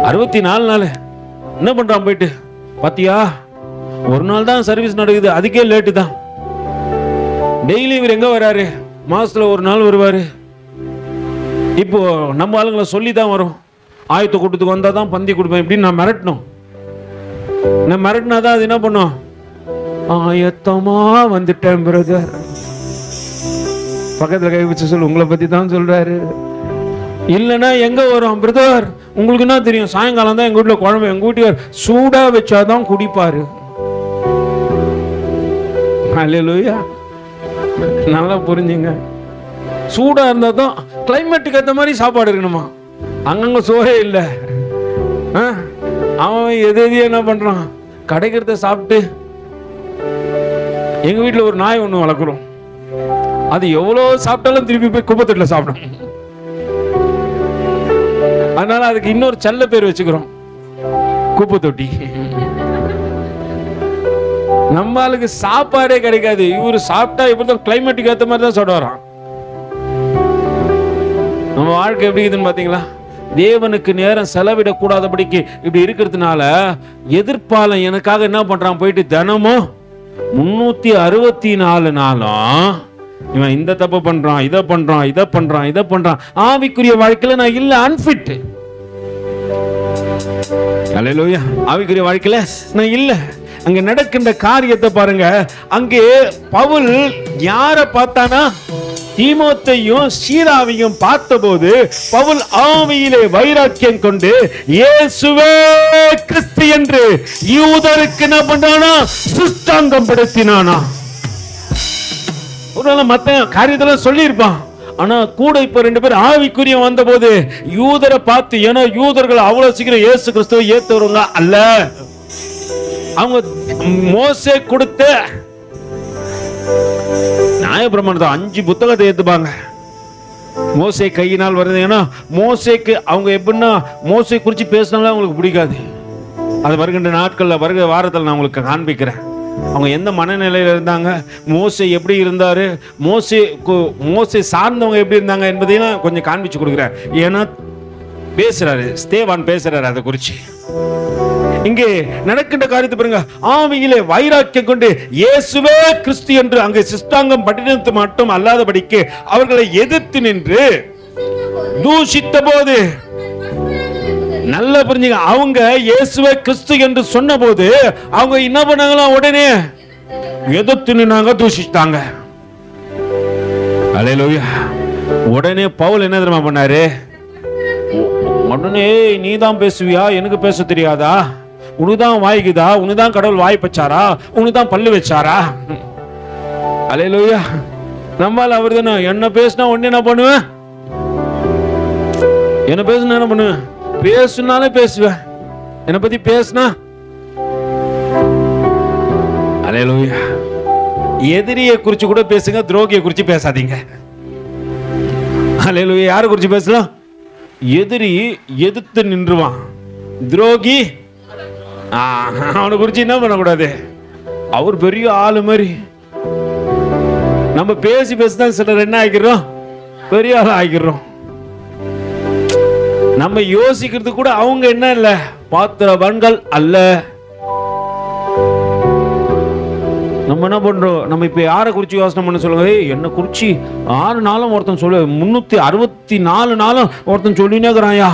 S3: 64 நாள் என்ன பண்றான், போயிட்டு பாத்தியா ஒரு நாள் தான் சர்வீஸ் நடக்குது, அதுக்கே லேட்டு தான். டெய்லி இவர் எங்க வராரு, மாசத்துல ஒரு நாள் வருவாரு. இப்போ நம்ம ஆளுங்களை சொல்லி தான் வரும், ஆயத்த கூட்டத்துக்கு வந்தா தான் பந்தி கொடுப்பேன் இப்படின்னு நான் மிரட்டணும். நான் மிரட்டினாதான் அது என்ன பண்ணும், ஆயத்தமா வந்துட்டேன் பிரதர். பக்கத்துல கை வச்சு சொல்லு, உங்களை பத்தி தான் சொல்றாரு. இல்லைன்னா எங்க வரும் பிரதர், உங்களுக்கு என்ன தெரியும், சாயங்காலம் தான் எங்க வீட்டுல குழம்பு, எங்க வீட்டுக்கார் சூடா வச்சாதான் குடிப்பாரு. அல்லேலூயா. நல்லா புரிஞ்சுங்க. சூடா இருந்தா தான் கிளைமேட்டுக்கு ஏற்ற மாதிரி சாப்பாடு இருக்கணுமா, அங்கங்க சோறே இல்லை. அவன் எது என்ன பண்றான், கிடைக்கிறத சாப்பிட்டு. எங்க வீட்டுல ஒரு நாய் ஒண்ணு வளர்க்குறோம், அது எவ்வளவு சாப்பிட்டாலும் திருப்பி போய் குப்பத்தட்டுல சாப்பிடும். அதனால அதுக்கு இன்னொரு செல்ல பேர் வச்சுக்கிறோம், குப்பை தொட்டி. நம்ம ஆளுக்கு சாப்பாடே கிடைக்காது, இவரு சாப்பிட்டா இப்படிதான் கிளைமேட்டுக்கு ஏற்ற மாதிரி தான் சொல்றான். நம்ம வாழ்க்கை எப்படி இருக்குதுன்னு பாத்தீங்களா. தேவனுக்கு நேரம் செலவிட கூடாதபடிக்கு இப்படி இருக்கிறதுனால எதிர்ப்பாளன் எனக்காக என்ன பண்றான், போயிட்டு தினமும் 364 நாளும் இவன் இந்த தப்பு பண்றான், இதை பண்றான். ஆவிக்குரிய வாழ்க்கையில நான் இல்ல, அன்ஃபிட். அல்லேலூயா. ஆவிக்குரிய வாழ்க்கையில நான் இல்ல. அங்க நடக்கின்ற காரியத்தை பாருங்க. அங்கே பவுல் யாரை பார்த்தானா, தீமோத்தேயும் சீலாவையும் பார்த்தபோது பவுல் ஆவியிலே வைராக்கியம் கொண்டு இயேசுவே கிறிஸ்து என்று யூதருக்கு என்ன பண்றானா, சுஸ்தாங்கம் படுத்தினானா. ஒரு நாள் மத்த காரியத்தெல்லாம் சொல்லியிருப்பான். ஆனா கூட இப்ப 2 பேர் ஆவிக்குரிய வந்த போது யூதரை பார்த்து, ஏன்னா யூதர்கள் அவ்வளவு சீக்கிரம் இயேசு கிறிஸ்துவை ஏத்துறவங்க அல்ல. அவங்க மோசே கொடுத்த நியாயப்பிரமாணத்தை 5 புத்தகத்தை ஏத்துப்பாங்க. மோசே கையினால் வருது. ஏன்னா மோசேக்கு அவங்க எப்படின்னா, மோசே குறிச்சு பேசினாலும் அவங்களுக்கு பிடிக்காது. அது வருகின்ற நாட்கள்ல வருகிற வாரத்தில் நான் உங்களுக்கு காண்பிக்கிறேன். அவங்க எந்த மனநிலையில இருந்தாங்க, மோசே எப்படி இருந்தாரு, மோசே சார்ந்தவங்க எப்படி இருந்தாங்க என்பதையும் கொஞ்சம் காண்பிச்சு கொடுக்குறார். ஏன்னா பேசுறாரு, ஸ்தேவான் பேசுறாரு அதை குறிச்சு. இங்கே நடக்கின்ற காரியத்தை பாருங்க. ஆவியிலே வைராக்கியம் கொண்டு இயேசுவே கிறிஸ்து என்று அங்கே சிஷ்டாங்கம் பட்டினத்து மட்டும் அல்லாதபடிக்கு அவர்களை எதிர்த்து நின்று தூஷித்த போது, நல்லா புரிஞ்சுங்க, அவங்க இயேசுவே கிறிஸ்து என்று சொன்ன போது அவங்க என்ன பண்ணாங்களா, உடனே எதிர்த்து நின்னாங்க, தூஷித்தாங்க. அல்லேலூயா. உடனே பவுல் என்ன தெரியுமா பண்ணாரு, உடனே நீ தான் பேசுவியா, எனக்கு பேச தெரியாதா, உனதான் வாய்க்குதா, உனதான் கடவுள் வாய் பச்சாரா, உனதான் பல்லு வச்சாரா. அல்லேலூயா. நம்மால அவர் தானே. என்ன பேசினா ஒண்ணு என்ன பண்ணுவேன், என்ன பேசுனா என்ன பண்ணுவேன், பேசுனாலே பேசுவேன். என்னை பத்தி பேசுனா அல்லேலூயா. எதிரியை குறிச்சு கூட பேசுங்க, துரோகியை குறிச்சு பேசாதீங்க. அல்லேலூயா. யாரை குறிச்சு பேசலாம்? எதிரி எதிர்த்து நின்றுவான், துரோகி அவனை குறிச்சு என்ன பண்ணக்கூடாது, அவர் பெரிய ஆளு மாதிரி. நம்ம பேசி பேசிதான் சிலர் என்ன ஆகிக்கிறோம், பெரிய ஆள் ஆகிக்கிறோம். நம்ம யோசிக்கிறது கூட அவங்க என்ன இல்ல, பாத்திரவான்கள் அல்ல. நம்ம என்ன பண்றோம், நம்ம இப்ப யாரை குறிச்சு யோசனை பண்ண சொல்லுங்க. என்ன குறிச்சு 6 நாளும் ஒருத்தன் சொல்லு, 364 நாளும் ஒருத்தன் சொல்லினே இருக்கிறாயா.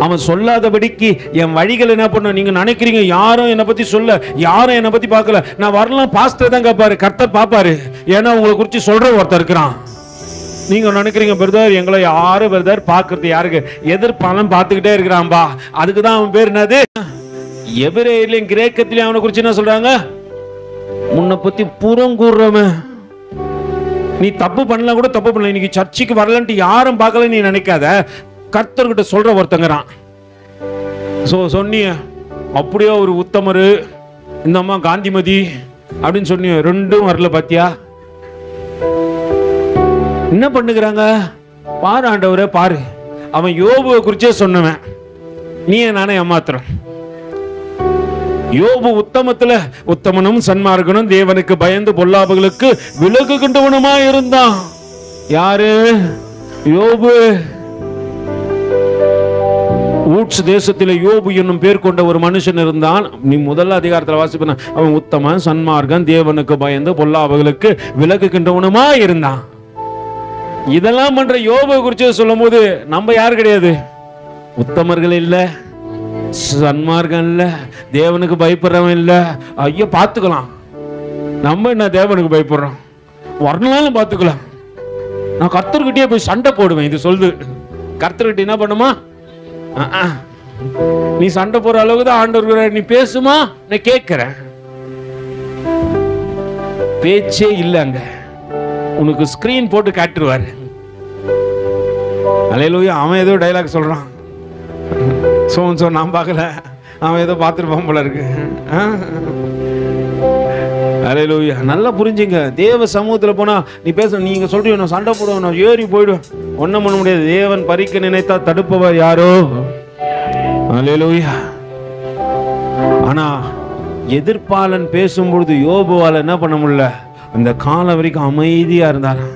S3: அவன் சொல்லாதபடிக்கு என் வழிகள் என்ன பண்ண நீங்க நினைக்கிறீங்க? யாரும் என்னை பத்தி சொல்ல, யாரும் என்னை பத்தி பார்க்கல. நான் வரலாம், பாஸ்டர் தான் கேட்பாரு, கர்த்தர் பாப்பாரு. ஏன்னா உங்களை குறிச்சு சொல்ற ஒருத்தர் இருக்கிறான். நீங்க நினைக்கிறீங்க பிரதர் எங்களை யாரு பிரதர் பாக்குறது, யாருக்கு எதிர்ப்பாலும் பார்த்துக்கிட்டே இருக்கிறான்பா. அதுக்குதான் அவன் பேர் என்னது, எபிரேயர்லயும் கிரேக்கத்திலயும் அவனை குறிச்சு என்ன சொல்றாங்க, முன்ன பத்தி புறம் கூறுறவன். நீ தப்பு பண்ணலாம் கூட தப்பு பண்ணல, இன்னைக்கு சர்ச்சுக்கு வரலன்ட்டு யாரும் பார்க்கல நீ நினைக்காத, கர்த்தர்கிட்ட சொல்ற ஒருத்தங்கிறான். சொன்னிய அப்படியே ஒரு உத்தமரு, இந்த அம்மா காந்திமதி அப்படின்னு சொன்னிய, ரெண்டும் வரல. பாத்தியா என்ன பண்ணுகிறாங்க பாரு ஆண்டவரே பாரு. அவன் யோபுவை குறிச்சே சொன்னவன், நீ நானே ஏமாத்துறோம். யோபு உத்தமத்துல உத்தமனும் சன்மார்க்கனும் தேவனுக்கு பயந்து பொல்லாப்புகளுக்கு விலகுகின்றவனுமா இருந்தான். யாரு? யோபு. ஊட்ஸ் தேசத்திலே யோபு என்னும் பேர் கொண்ட ஒரு மனுஷன் இருந்தான். நீ முதல்ல அதிகாரத்தில் வாசிப்ப, அவன் உத்தமன் சன்மார்க்கன் தேவனுக்கு பயந்து பொல்லாப்புகளுக்கு விலகுகின்றவனுமா இருந்தான். இதெல்லாம் பண்ற யோபு குறிச்சு சொல்லும் போது நம்ம யாரு கிடையாது, உத்தமர்கள் இல்ல, சன்மார்க்கம் இல்ல, தேவனுக்கு பயப்படுறவன் இல்ல. ஐயோ பாத்துக்கலாம், நம்ம என்ன தேவனுக்கு பயப்படுறோம், வரனாலும் பாத்துக்கலாம். நான் கர்த்தர்கிட்டயே போய் சண்டை போடுவேன். இது சொல்லுது, கர்த்தர்கிட்ட என்ன பண்ணுமா, நீ சண்டை போற அளவுக்கு தான் ஆண்டவர், நீ பேசுமா, நான் கேட்கிறேன். பேச்சே இல்லங்க, உனக்கு ஸ்கிரீன் போட்டு காட்டுருவாரு. அல்லேலூயா. அவன் ஏதோ டைலாக் சொல்றான், நான் பார்க்கல, அவன் ஏதோ பார்த்துருப்பான் போல இருக்கு. அல்லேலூயா. நல்லா புரிஞ்சுங்க, தேவ சமூகத்தில் போனா நீ பேச, நீங்க சொல்றீங்க நான் சண்டை போடுவேன், நான் ஏறி போயிடுவேன், ஒன்றும் பண்ண முடியாது. தேவன் பறிக்க நினைத்தா தடுப்பவர் யாரோ. அல்லேலூயா. ஆனா எதிர்ப்பாளன் பேசும்பொழுது யோபுவால என்ன பண்ண முடியல, அந்த காலம் வரைக்கும் அமைதியா இருந்தாராம்.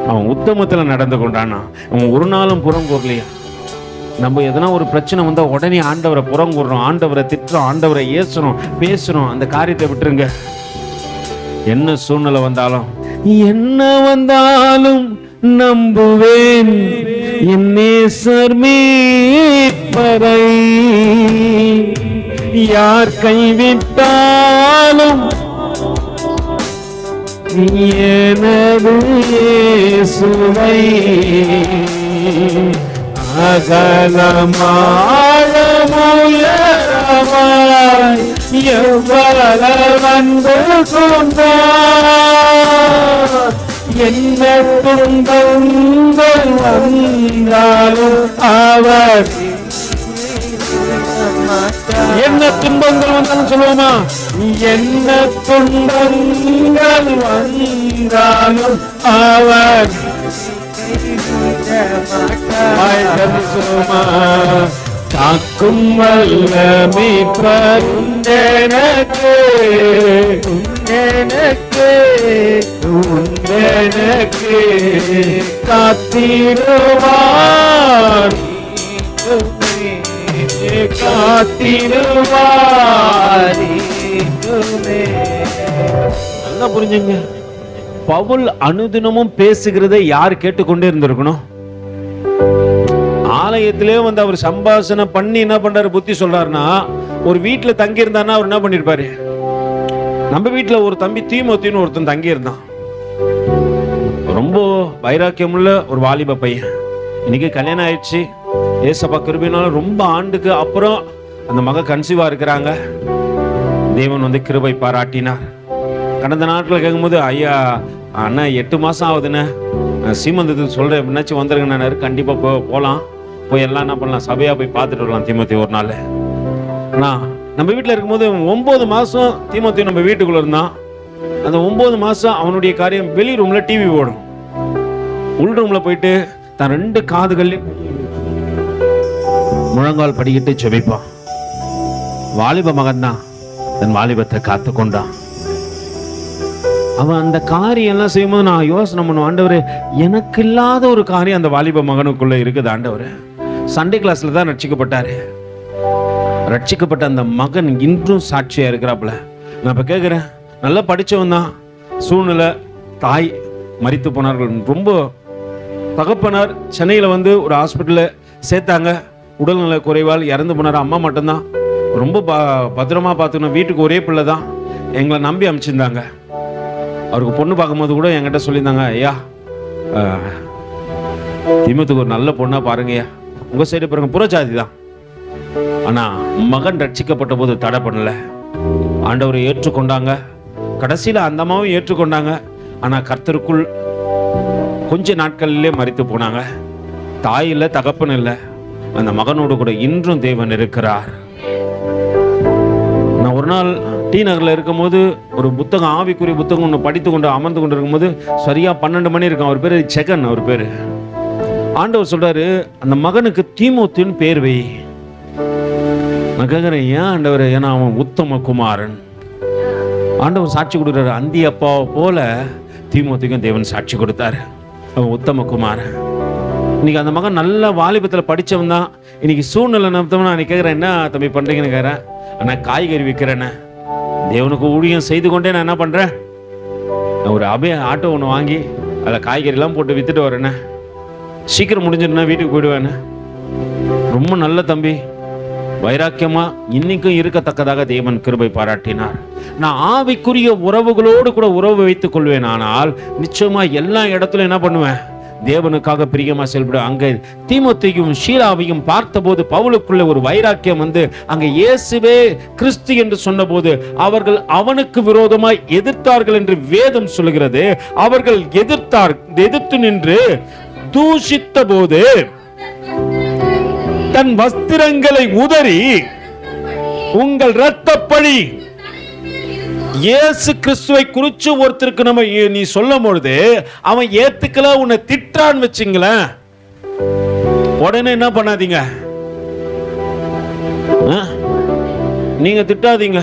S3: அவன் உத்தமத்துல நடந்து கொண்டானா, அவன் ஒரு நாளும் புறம் கூறலையா. நம்ம எதனா ஒரு பிரச்சனை வந்தா உடனே ஆண்டவரை புறம் கூறுறோம், ஆண்டவரை திட்டுறோம், ஆண்டவரை ஏசுறோம், பேசுறோம். அந்த காரியத்தை விட்டுருங்க. என்ன சூழ்நிலை வந்தாலும், என்ன வந்தாலும் நம்புவேன் என் நேசர் மீட்பரை, யார் கைவிட்டாலும் எனது இயேசுவை, அகலமாழமுயரமாய் எவ்வளவு வந்து கொண்டார், என்ன துன்பங்கள் வந்தாலும் அவர், என்ன துன்பங்கள் வந்தாலும் சொல்லுவோமா, என்ன துன்பங்கள் வந்தாலும் அவர் காக்கும் வல்ல மீட்பர் எனக்கு, எனக்கு எனக்கு காத்திடுவார், காத்திடுவார். நல்லா புரிஞ்சுங்க. பவுல் அனுதினமும் பேசுகிறதை யார் கேட்டுக்கொண்டே இருந்திருக்கணும்? ஆலயத்திலே வந்து அவர் சம்பாஷணை பண்ணி என்ன பண்றாரு, புத்தி சொல்றாருன்னா, ஒரு வீட்டுல தங்கி இருந்தாருன்னா அவர் என்ன பண்ணிருப்பாரு, நம்ம வீட்டுல ஒரு தம்பி தீமோத்தின்னு ஒருத்தன் தங்கி இருந்தான். ரொம்ப வைராக்கியம் உள்ள ஒரு வாலிப பையன். இன்னைக்கு கல்யாணம் ஆயிடுச்சு, ஏசப்பா கிருபையினால ரொம்ப ஆண்டுக்கு அப்புறம் அந்த மக கன்சீவா இருக்கிறாங்க. தேவன் வந்து கிருபை பாராட்டினார். கடந்த நாட்களில் கேட்கும்போது, ஐயா அண்ணா 8 மாதம் ஆகுதுண்ணே, சீமந்தத்துக்கு சொல்கிறேன் என்னாச்சும் வந்துருங்கண்ணாரு. கண்டிப்பாக போகலாம், போய் எல்லாம் என்ன பண்ணலாம், சபையாக போய் பார்த்துட்டு வரலாம் தீமோத்தேயு ஒரு நாள். ஆனால் நம்ம வீட்டில் இருக்கும்போது 9 மாதம் தீமோத்தேயு நம்ம வீட்டுக்குள்ளே இருந்தான். அந்த 9 மாதம் அவனுடைய காரியம் வெளி ரூமில் டிவி ஓடும். உள் ரூமில் போயிட்டு தான் 2 காதுகள்லையும் முழங்கால் படிக்கிட்டு ஜெபிப்பான். வாலிப மகன் தான், தன் வாலிபத்தை காத்து கொண்டான். அவன் அந்த காரியம் எல்லாம் செய்யும்போது நான் யோசனை பண்ணுவேன், ஆண்டவரே எனக்கு இல்லாத ஒரு காரியம் அந்த வாலிப மகனுக்குள்ள இருக்குது ஆண்டவரே. சண்டே கிளாஸ்ல தான் ரட்சிக்கப்பட்டாரு. ரட்சிக்கப்பட்ட அந்த மகன் இன்றும் சாட்சியா இருக்கிறாப்புல. நான் இப்ப கேட்கிறேன், நல்லா படிச்சவன் தான், சூழ்நிலை தாய் மரித்து போனார்கள். ரொம்ப தகப்பனார் சென்னையில் வந்து ஒரு ஹாஸ்பிட்டலில் சேர்த்தாங்க. உடல்நல குறைவால் இறந்து போனார். அம்மா மட்டும்தான் ரொம்ப பத்திரமா பார்த்துக்கணும். வீட்டுக்கு ஒரே பிள்ளை தான். எங்களை நம்பி அமைச்சிருந்தாங்க. அவருக்கு பொண்ணு பார்க்கும்போது கூட என்கிட்ட சொல்லியிருந்தாங்க, ஐயா தீமத்துக்கு ஒரு நல்ல பொண்ணா பாருங்கய்யா, உங்க சைடு பாருங்க, புறஜாதி தான். ஆனா மகன் ரட்சிக்கப்பட்ட போது தடை பண்ணல, ஆண்டவரை ஏற்றுக்கொண்டாங்க. கடைசியில அந்த அம்மாவும் ஏற்றுக்கொண்டாங்க. ஆனா கர்த்தருக்குள் கொஞ்ச நாட்களிலே மரித்து போனாங்க. தாய் இல்லை, தகப்பன் இல்லை. அந்த மகனோடு கூட இன்றும் தேவன் இருக்கிறார். நான் ஒரு நாள் டி நகரில் இருக்கும்போது ஒரு புத்தகம், ஆவிக்குரிய புத்தகம் ஒன்று படித்து கொண்டு அமர்ந்து கொண்டு இருக்கும்போது சரியா 12 மணி இருக்கும். அவர் பேர் செகன். அவர் பேர் ஆண்டவர் சொல்றாரு, அந்த மகனுக்கு தீமோத்தேயுன்னு பேர் வை. நான் கேட்குறேன், ஏன் ஆண்டவர்? ஏன்னா அவன் உத்தம குமாரன். ஆண்டவர் சாட்சி கொடுக்குறாரு, அந்தி அப்பாவை போல தீமோத்தேயுக்கும் தேவன் சாட்சி கொடுத்தாரு. அவன் உத்தம குமாரன். இன்னைக்கு அந்த மகன் நல்ல வாலிபத்தில் படித்தவன் தான். இன்னைக்கு சூழ்நிலை நிமித்தம் நான் கேட்குறேன், என்ன தம்பி பண்ணுறீங்கன்னு கேட்குறேன். ஆனால் காய்கறி விற்கிறேன்னு தேவனுக்கு ஊழியம் செய்து கொண்டே நான் என்ன பண்ணுறேன், ஒரு ஆட்டோ ஒன்று வாங்கி அதில் காய்கறிலாம் போட்டு விற்றுட்டு வரேண்ணே. சீக்கிரம் முடிஞ்சிடுனா வீட்டுக்கு போயிடுவேண்ணே. ரொம்ப நல்ல தம்பி, வைராக்கியமா இன்னைக்கும் இருக்கத்தக்கதாக தேவன் கிருபை பாராட்டினார். நான் ஆவிக்குரிய உறவுகளோடு கூட உறவு வைத்துக் கொள்வேன். ஆனால் நிச்சயமா எல்லா இடத்துலையும் என்ன பண்ணுவேன், தேவனுக்காக பிரியமா செயல்படும். அங்கே தீமோத்தேயும் ஷீலாவையும் பார்த்தபோது பவுலுக்குள்ள ஒரு வைராக்கியம் வந்து, அங்க இயேசுவே கிறிஸ்து என்று சொன்னபோது அவர்கள் அவனுக்கு விரோதமாய் எதிர்த்தார்கள் என்று வேதம் சொல்கிறது. அவர்கள் எதிர்த்து நின்று தூஷித்த போது தன் வஸ்திரங்களை உதறி, உங்கள் இரத்தப்பழி இயேசு கிறிஸ்துவை குறிச்சு ஒருத்தருக்கு நம்ம நீ சொல்லும் பொழுது அவன் ஏத்துக்கல, உன்னை திட்டான்னு வச்சுங்களேன், உடனே என்ன பண்ணாதீங்க, நீங்க திட்டாதீங்க.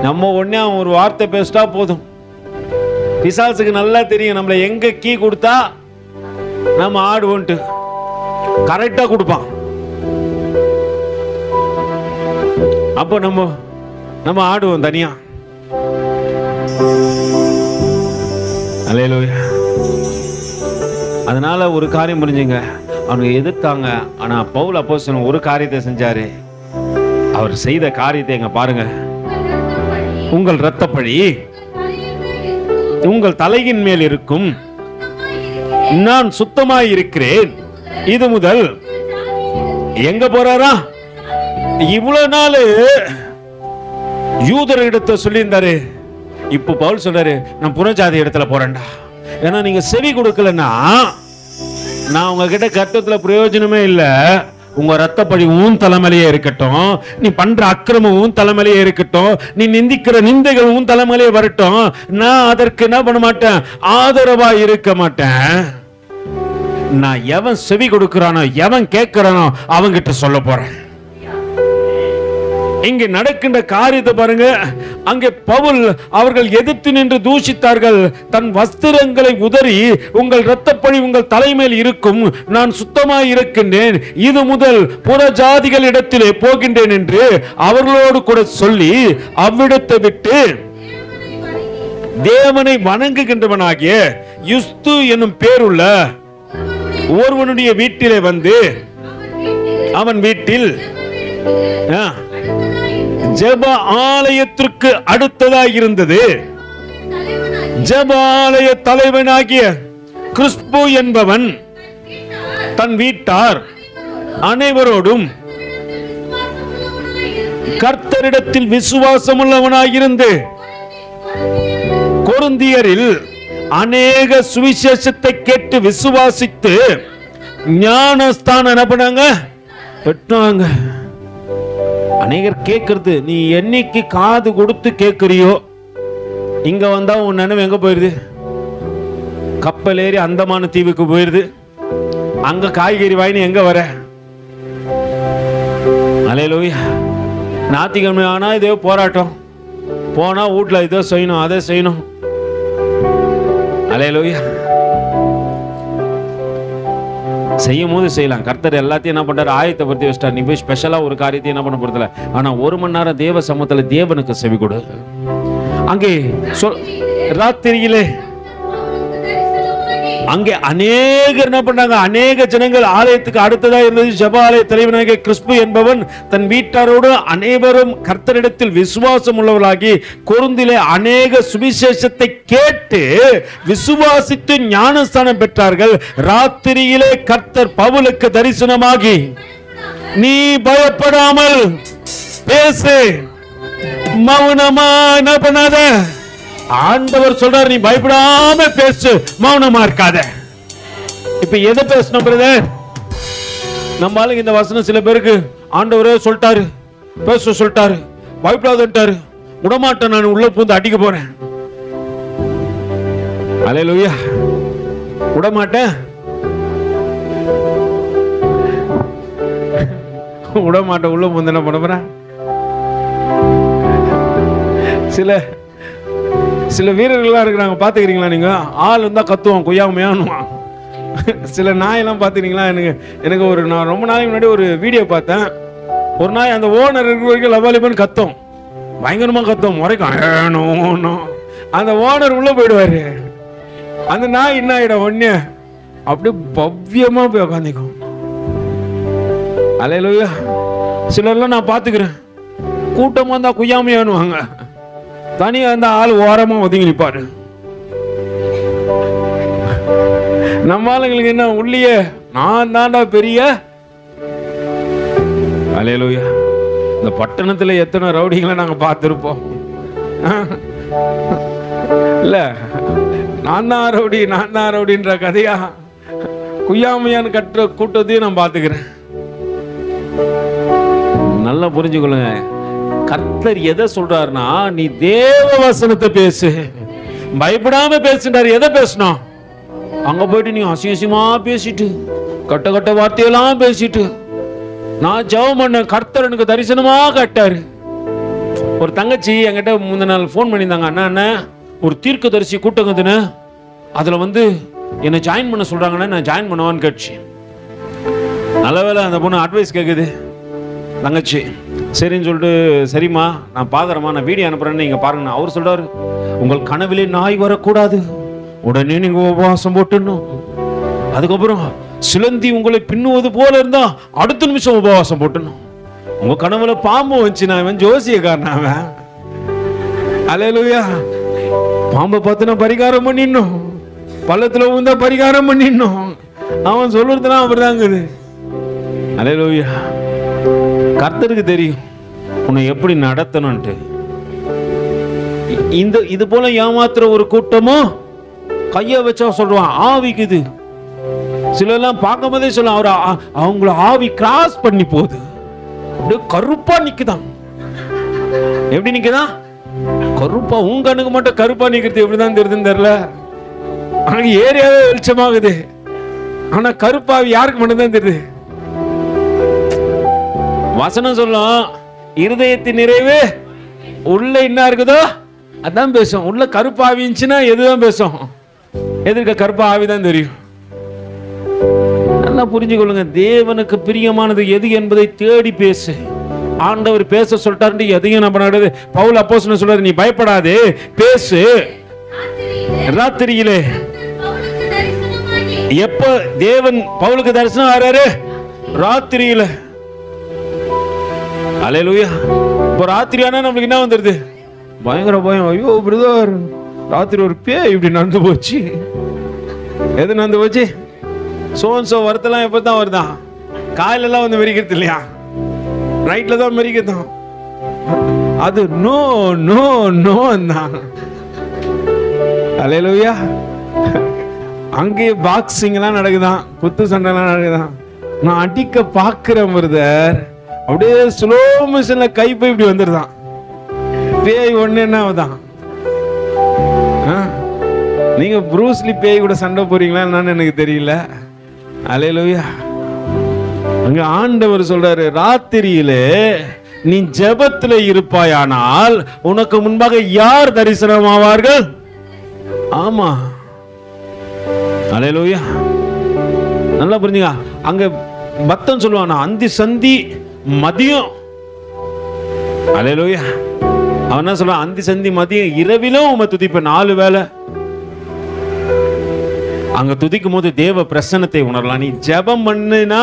S3: நம்ம உடனே அவன் ஒரு வார்த்தை பேசிட்டா போதும். பிசாசுக்கு நல்லா தெரியும் நம்மளை எங்க கீ கொடுத்தா நம்ம ஆடுவோன்ட்டு. கரெக்டா கொடுப்பான். அப்போ நம்ம ஆடுவோம் தனியா. அல்லேலூயா. அதனால ஒரு காரியம் புரிஞ்சுங்க, அவங்க எதிர்த்தாங்க. ஆனா பவுல் அப்போஸ்தலன் ஒரு காரியத்தை செஞ்சாரு. அவர் செய்த காரியத்தை எங்க பாருங்க. உங்கள் இரத்தப்பழி உங்கள் தலையின் மேல் இருக்கும், நான் சுத்தமாய் இருக்கிறேன். இது முதல் எங்க போறாரா? இவ்வளவு நாள் யூதர் இடத்தை சொல்லியிருந்தாரு. இப்ப பவுல் சொல்றாரு, நான் புறஜாதி இடத்துல போறேன்டா. ஏன்னா நீங்க செவி கொடுக்கலன்னா நான் உங்ககிட்ட கர்த்தத்துல பிரயோஜனமே இல்லை. உங்க ரத்தப்பழி உன் தலைமையிலே இருக்கட்டும், நீ பண்ற அக்கிரமும் தலைமையிலே இருக்கட்டும், நீ நிந்திக்கிற நிந்தைகள் உன் தலைமையிலே வரட்டும். நான் அதற்கு என்ன பண்ண மாட்டேன், ஆதரவா இருக்க மாட்டேன். நான் எவன் செவி கொடுக்கிறானோ, எவன் கேட்கிறானோ அவங்கிட்ட சொல்ல போறேன். இங்கே நடக்கின்ற காரியத்தை பாருங்க. அங்கே பவுல் அவர்கள் எதிர்த்து நின்று தூஷித்தார்கள். தன் வஸ்திரங்களை உதறி, உங்கள் இரத்தப்பழி உங்கள் தலைமையில் இருக்கும், நான் சுத்தமாய் இருக்கின்றேன், இது முதல் புற ஜாதிகள் இடத்திலே போகின்றேன் என்று அவர்களோடு கூட சொல்லி அவ்விடத்தை விட்டு தேவனை வணங்குகின்றவனாகிய யுஸ்து என்னும் பேருள்ள ஒருவனுடைய வீட்டிலே வந்து அவன் வீட்டில் ஜெப ஆலயத்திற்கு அடுத்ததாக இருந்தது. ஜெப ஆலய தலைவனாகிய கிறிஸ்பு என்பவன் தன் வீட்டார் அனைவரோடும் கர்த்தரிடத்தில் விசுவாசம் உள்ளவனாயிருந்து கொரிந்தியரில் அநேக சுவிசேஷத்தை கேட்டு விசுவாசித்து ஞானஸ்தானம் என்ன பண்ணாங்க, பெற்றாங்க. அநேகர் கேட்கறது, நீ என்னைக்கு காது கொடுத்து கேட்கறியோ இங்க வந்தா உன் நினைவு எங்க போயிருது? கப்பல் ஏறி அந்தமான தீவுக்கு போயிருது. அங்க காய்கறி வாங்கி எங்க வர? அல்லேலூயா. ஞாயிற்றுக்கிழமை ஆனா இதே போராட்டம், போனா வீட்டுல இதோ செய்யணும் அதை செய்யணும். அல்லேலூயா. செய்யும் போது செய்யலாம். கர்த்தர் எல்லாத்தையும் என்ன பண்றாரு, ஆயத்தப்படுத்தி வச்சிட்டார். நீ போய் ஸ்பெஷலா ஒரு காரியத்தை என்ன பண்ண போறதில்ல. ஆனா 1 மணி நேரம் தேவ சமூகத்துல தேவனுக்கு செவி கொடு. அங்கே ராத்திரியிலே அங்கே அநேகர் என்ன பண்ணாங்க, அநேக ஜனங்கள் ஆலயத்துக்கு அடுத்ததா இருந்தது. ஜெப ஆலய தலைவனாகிய கிறிஸ்பு என்பவன் தன் வீட்டாரோடு அனைவரும் கர்த்தரிடத்தில் விசுவாசம் உள்ளவர்களாகி கொரிந்திலே அநேக சுவிசேஷத்தை கேட்டு விசுவாசித்து ஞானஸ்தானம் பெற்றார்கள். ராத்திரியிலே கர்த்தர் பவுலுக்கு தரிசனமாகி, நீ பயப்படாமல் பேசு, மௌனமா என்ன பண்ணாத. ஆண்டவர் சொல்றார், நீ பயப்படாம பேசு, மௌனமா இருக்காத. இப்ப எதை பேசணும் பிரதர்? நம்ம ஆளுங்க இந்த வசனம் சில பேருக்கு ஆண்டவரே சொல்லிட்டாரு, பேச சொல்லிட்டாரு, பயப்படாதன்ட்டாரு, விடமாட்டேன், நான் உள்ள பூந்து அடிக்க போறேன். அல்லேலூயா. விடமாட்டேன், விடமாட்டேன், உள்ள பூந்து என்ன பண்ண போறேன்? சில வீரர்கள்லாம் இருக்கிறாங்க, பார்த்துக்கிறீங்களா நீங்க? ஆள் இருந்தால் கத்துவான், கொய்யாமையானுவான். சில நாயெல்லாம் பார்த்துக்கிறீங்களா? எனக்கு நான் ரொம்ப நாளைக்கு முன்னாடி ஒரு வீடியோ பார்த்தேன். ஒரு நாய் அந்த ஓனர் இருக்கிற வரைக்கும் லபாலிபன் கத்தும், பயங்கரமாக கத்தும், முறைக்கும். அந்த ஓனர் உள்ள போயிடுவாரு. அந்த நாய் என்ன ஆயிடும், ஒன்னே அப்படியே பவ்யமா போய் உட்காந்துக்கும். அல்லேலூயா. சிலர்லாம் நான் பார்த்துக்கிறேன், கூட்டமாக இருந்தால் கொய்யாமையானுவாங்க, தனியா இருந்த ஆள் ஓரமா ஒதுங்கி நிற்பாரு. நம்ம ஆளுங்களுக்கு என்ன, உள்ளியே நான் தாண்டா பெரிய. அல்லேலூயா. இந்த பட்டணத்துல எத்தனை ரவுடிகளை நாங்க பார்த்திருப்போம். இல்ல, நான் தான் ரவுடின்ற கதையா குய்யாமையான்னு கட்டுற கூட்டத்தையும் நான் பார்த்துக்கிறேன். நல்லா புரிஞ்சுக்கொள்ளுங்க. கர்த்தர் எதை சொல்றாருன்னா, நீ தேவ வசனத்தை பேசு, பயப்படாம பேசுறாரு. எதை பேசணும்? அங்க போயிட்டு நீ அசியமா பேசிட்டு, கட்ட வார்த்தையெல்லாம் பேசிட்டு, நான் ஜெபம் பண்ண, கர்த்தர் எனக்கு தரிசனமா காட்டாரு. ஒரு தங்கச்சி என்கிட்ட முந்தின நாள் போன் பண்ணியிருந்தாங்க, அண்ணா ஒரு தீர்க்கதரிசி கூட்டங்குதுன்னு, அதுல என்னை ஜாயின் பண்ண சொல்றாங்கன்னா நான் ஜாயின் பண்ணுவான்னு கேட்டுச்சு. நல்ல வேலை அந்த பொண்ணு அட்வைஸ் கேட்குது. தங்கச்சி சரின்னு சொல்லிட்டு, சரிம்மா நான் பார்க்குறேம்மா, நான் வீடியோ அனுப்புறேன்னு நீங்கள் பாருங்கண்ணா. அவர் சொல்றாரு, உங்கள் கனவிலே நாய் வரக்கூடாது, உடனே நீங்கள் உபவாசம் போட்டுடணும். அதுக்கப்புறம் சிலந்தி உங்களை பின்னுவது போல இருந்தா அடுத்த நிமிஷம் உபவாசம் போட்டுடணும். உங்க கனவுல பாம்பு வந்துச்சுன்னா அவன் ஜோசியக்காரன். அல்லேலூயா. பாம்பை பார்த்துனா பரிகாரம் பண்ணிடணும், பள்ளத்துல விழுந்தா பரிகாரம் பண்ணிடணும். அவன் சொல்றதுலாம் அப்படிதாங்குது. அல்லேலூயா. கர்த்தருக்கு தெரியும் உன்னை எப்படி நடத்தணும்ட்டு. இது போல ஏமாத்துற ஒரு கூட்டமும் கைய வச்சா சொல்றான், ஆவிக்குது. சிலெல்லாம் பார்க்கும் போதே சொல்ல, அவங்கள ஆவி கிராஸ் பண்ணி போகுது, அப்படியே கருப்பா நிக்குதான். எப்படி நிக்குதான்? கருப்பா. உங்க கண்ணுக்கு மட்டும் கருப்பா நிக்கிறது எப்படிதான் தெரியுதுன்னு தெரியல. ஆனா ஏரியாவே வெளிச்சமாகுது, ஆனா கருப்பாவி யாருக்கு மட்டும்தான் தெரியுது. வசனம் சொல்லும், இருதயத்தின் நிறைவு உள்ள என்ன இருக்குதோ அதான் பேசும். உள்ள கருப்பு ஆவி இருந்துச்சுன்னா எதுதான் பேசும்? எதிர்க்க கருப்பு ஆவிதான் தெரியும். நல்லா புரிஞ்சுக்கொள்ளுங்க. தேவனுக்கு பிரியமானது எது என்பதை தேடி பேசு. ஆண்டவர் பேச சொல்லிட்டாரு, எதையும் நம்ம நடக்குது. பவுல் அப்போஸ்தலன் சொல்றாரு, நீ பயப்படாதே, பேசு. ராத்திரியிலே எப்ப தேவன் பவுலுக்கு தரிசனம் ஆறாரு? ராத்திரியில. அல்லேலூயா. இப்போ ராத்திரி ஆனா நம்மளுக்கு என்ன வந்துருது? பயங்கர பயம். ஐயோ பிரதர், ராத்திரி ஒரு பேய் இப்படி நடந்து போச்சு. எது நடந்து போச்சு? சோன்சோ வரத்தெல்லாம் எப்பதான் வருதான்? காலையில வந்து மெரிக்கிறது இல்லையா, நைட்ல தான் மெரிக்கிறதும். அது நோ நோ நோ தான். அல்லேலூயா. அங்கேயே பாக்ஸிங் எல்லாம் நடக்குதான், குத்து சண்டை எல்லாம் நடக்குதான். நான் அடிக்க பாக்குறேன் பிரதர், அப்படியே ஸ்லோ மோஷன்ல கை போய் இப்படி வந்துருதான். பேய் ஒண்ணு என்ன ஆகுதான்? நீங்க ப்ரூஸ்லி பேய் கூட சண்டை போறீங்களா என்னன்னு எனக்கு தெரியல. அல்லேலூயா. அங்க ஆண்டவர் சொல்றாரு, ராத்திரியிலே நீ ஜெபத்துல இருப்பாயானால் உனக்கு முன்பாக யார் தரிசனமாவார்கள்? ஆமா. அல்லேலூயா. நல்லா புரிஞ்சுங்க. அங்க பக்தன் சொல்லுவானா, அந்தி சந்தி மதியம். அல்லேலூயா. அவன் என்ன சொல்றான்? அந்தி சந்தி மதியம் இரவிலும் உம்மை துதிப்பேன். 4 வேளை அங்க துதிக்கும் போது தேவ பிரசன்னத்தை உணரலாம். நீ ஜெபம் பண்ணினா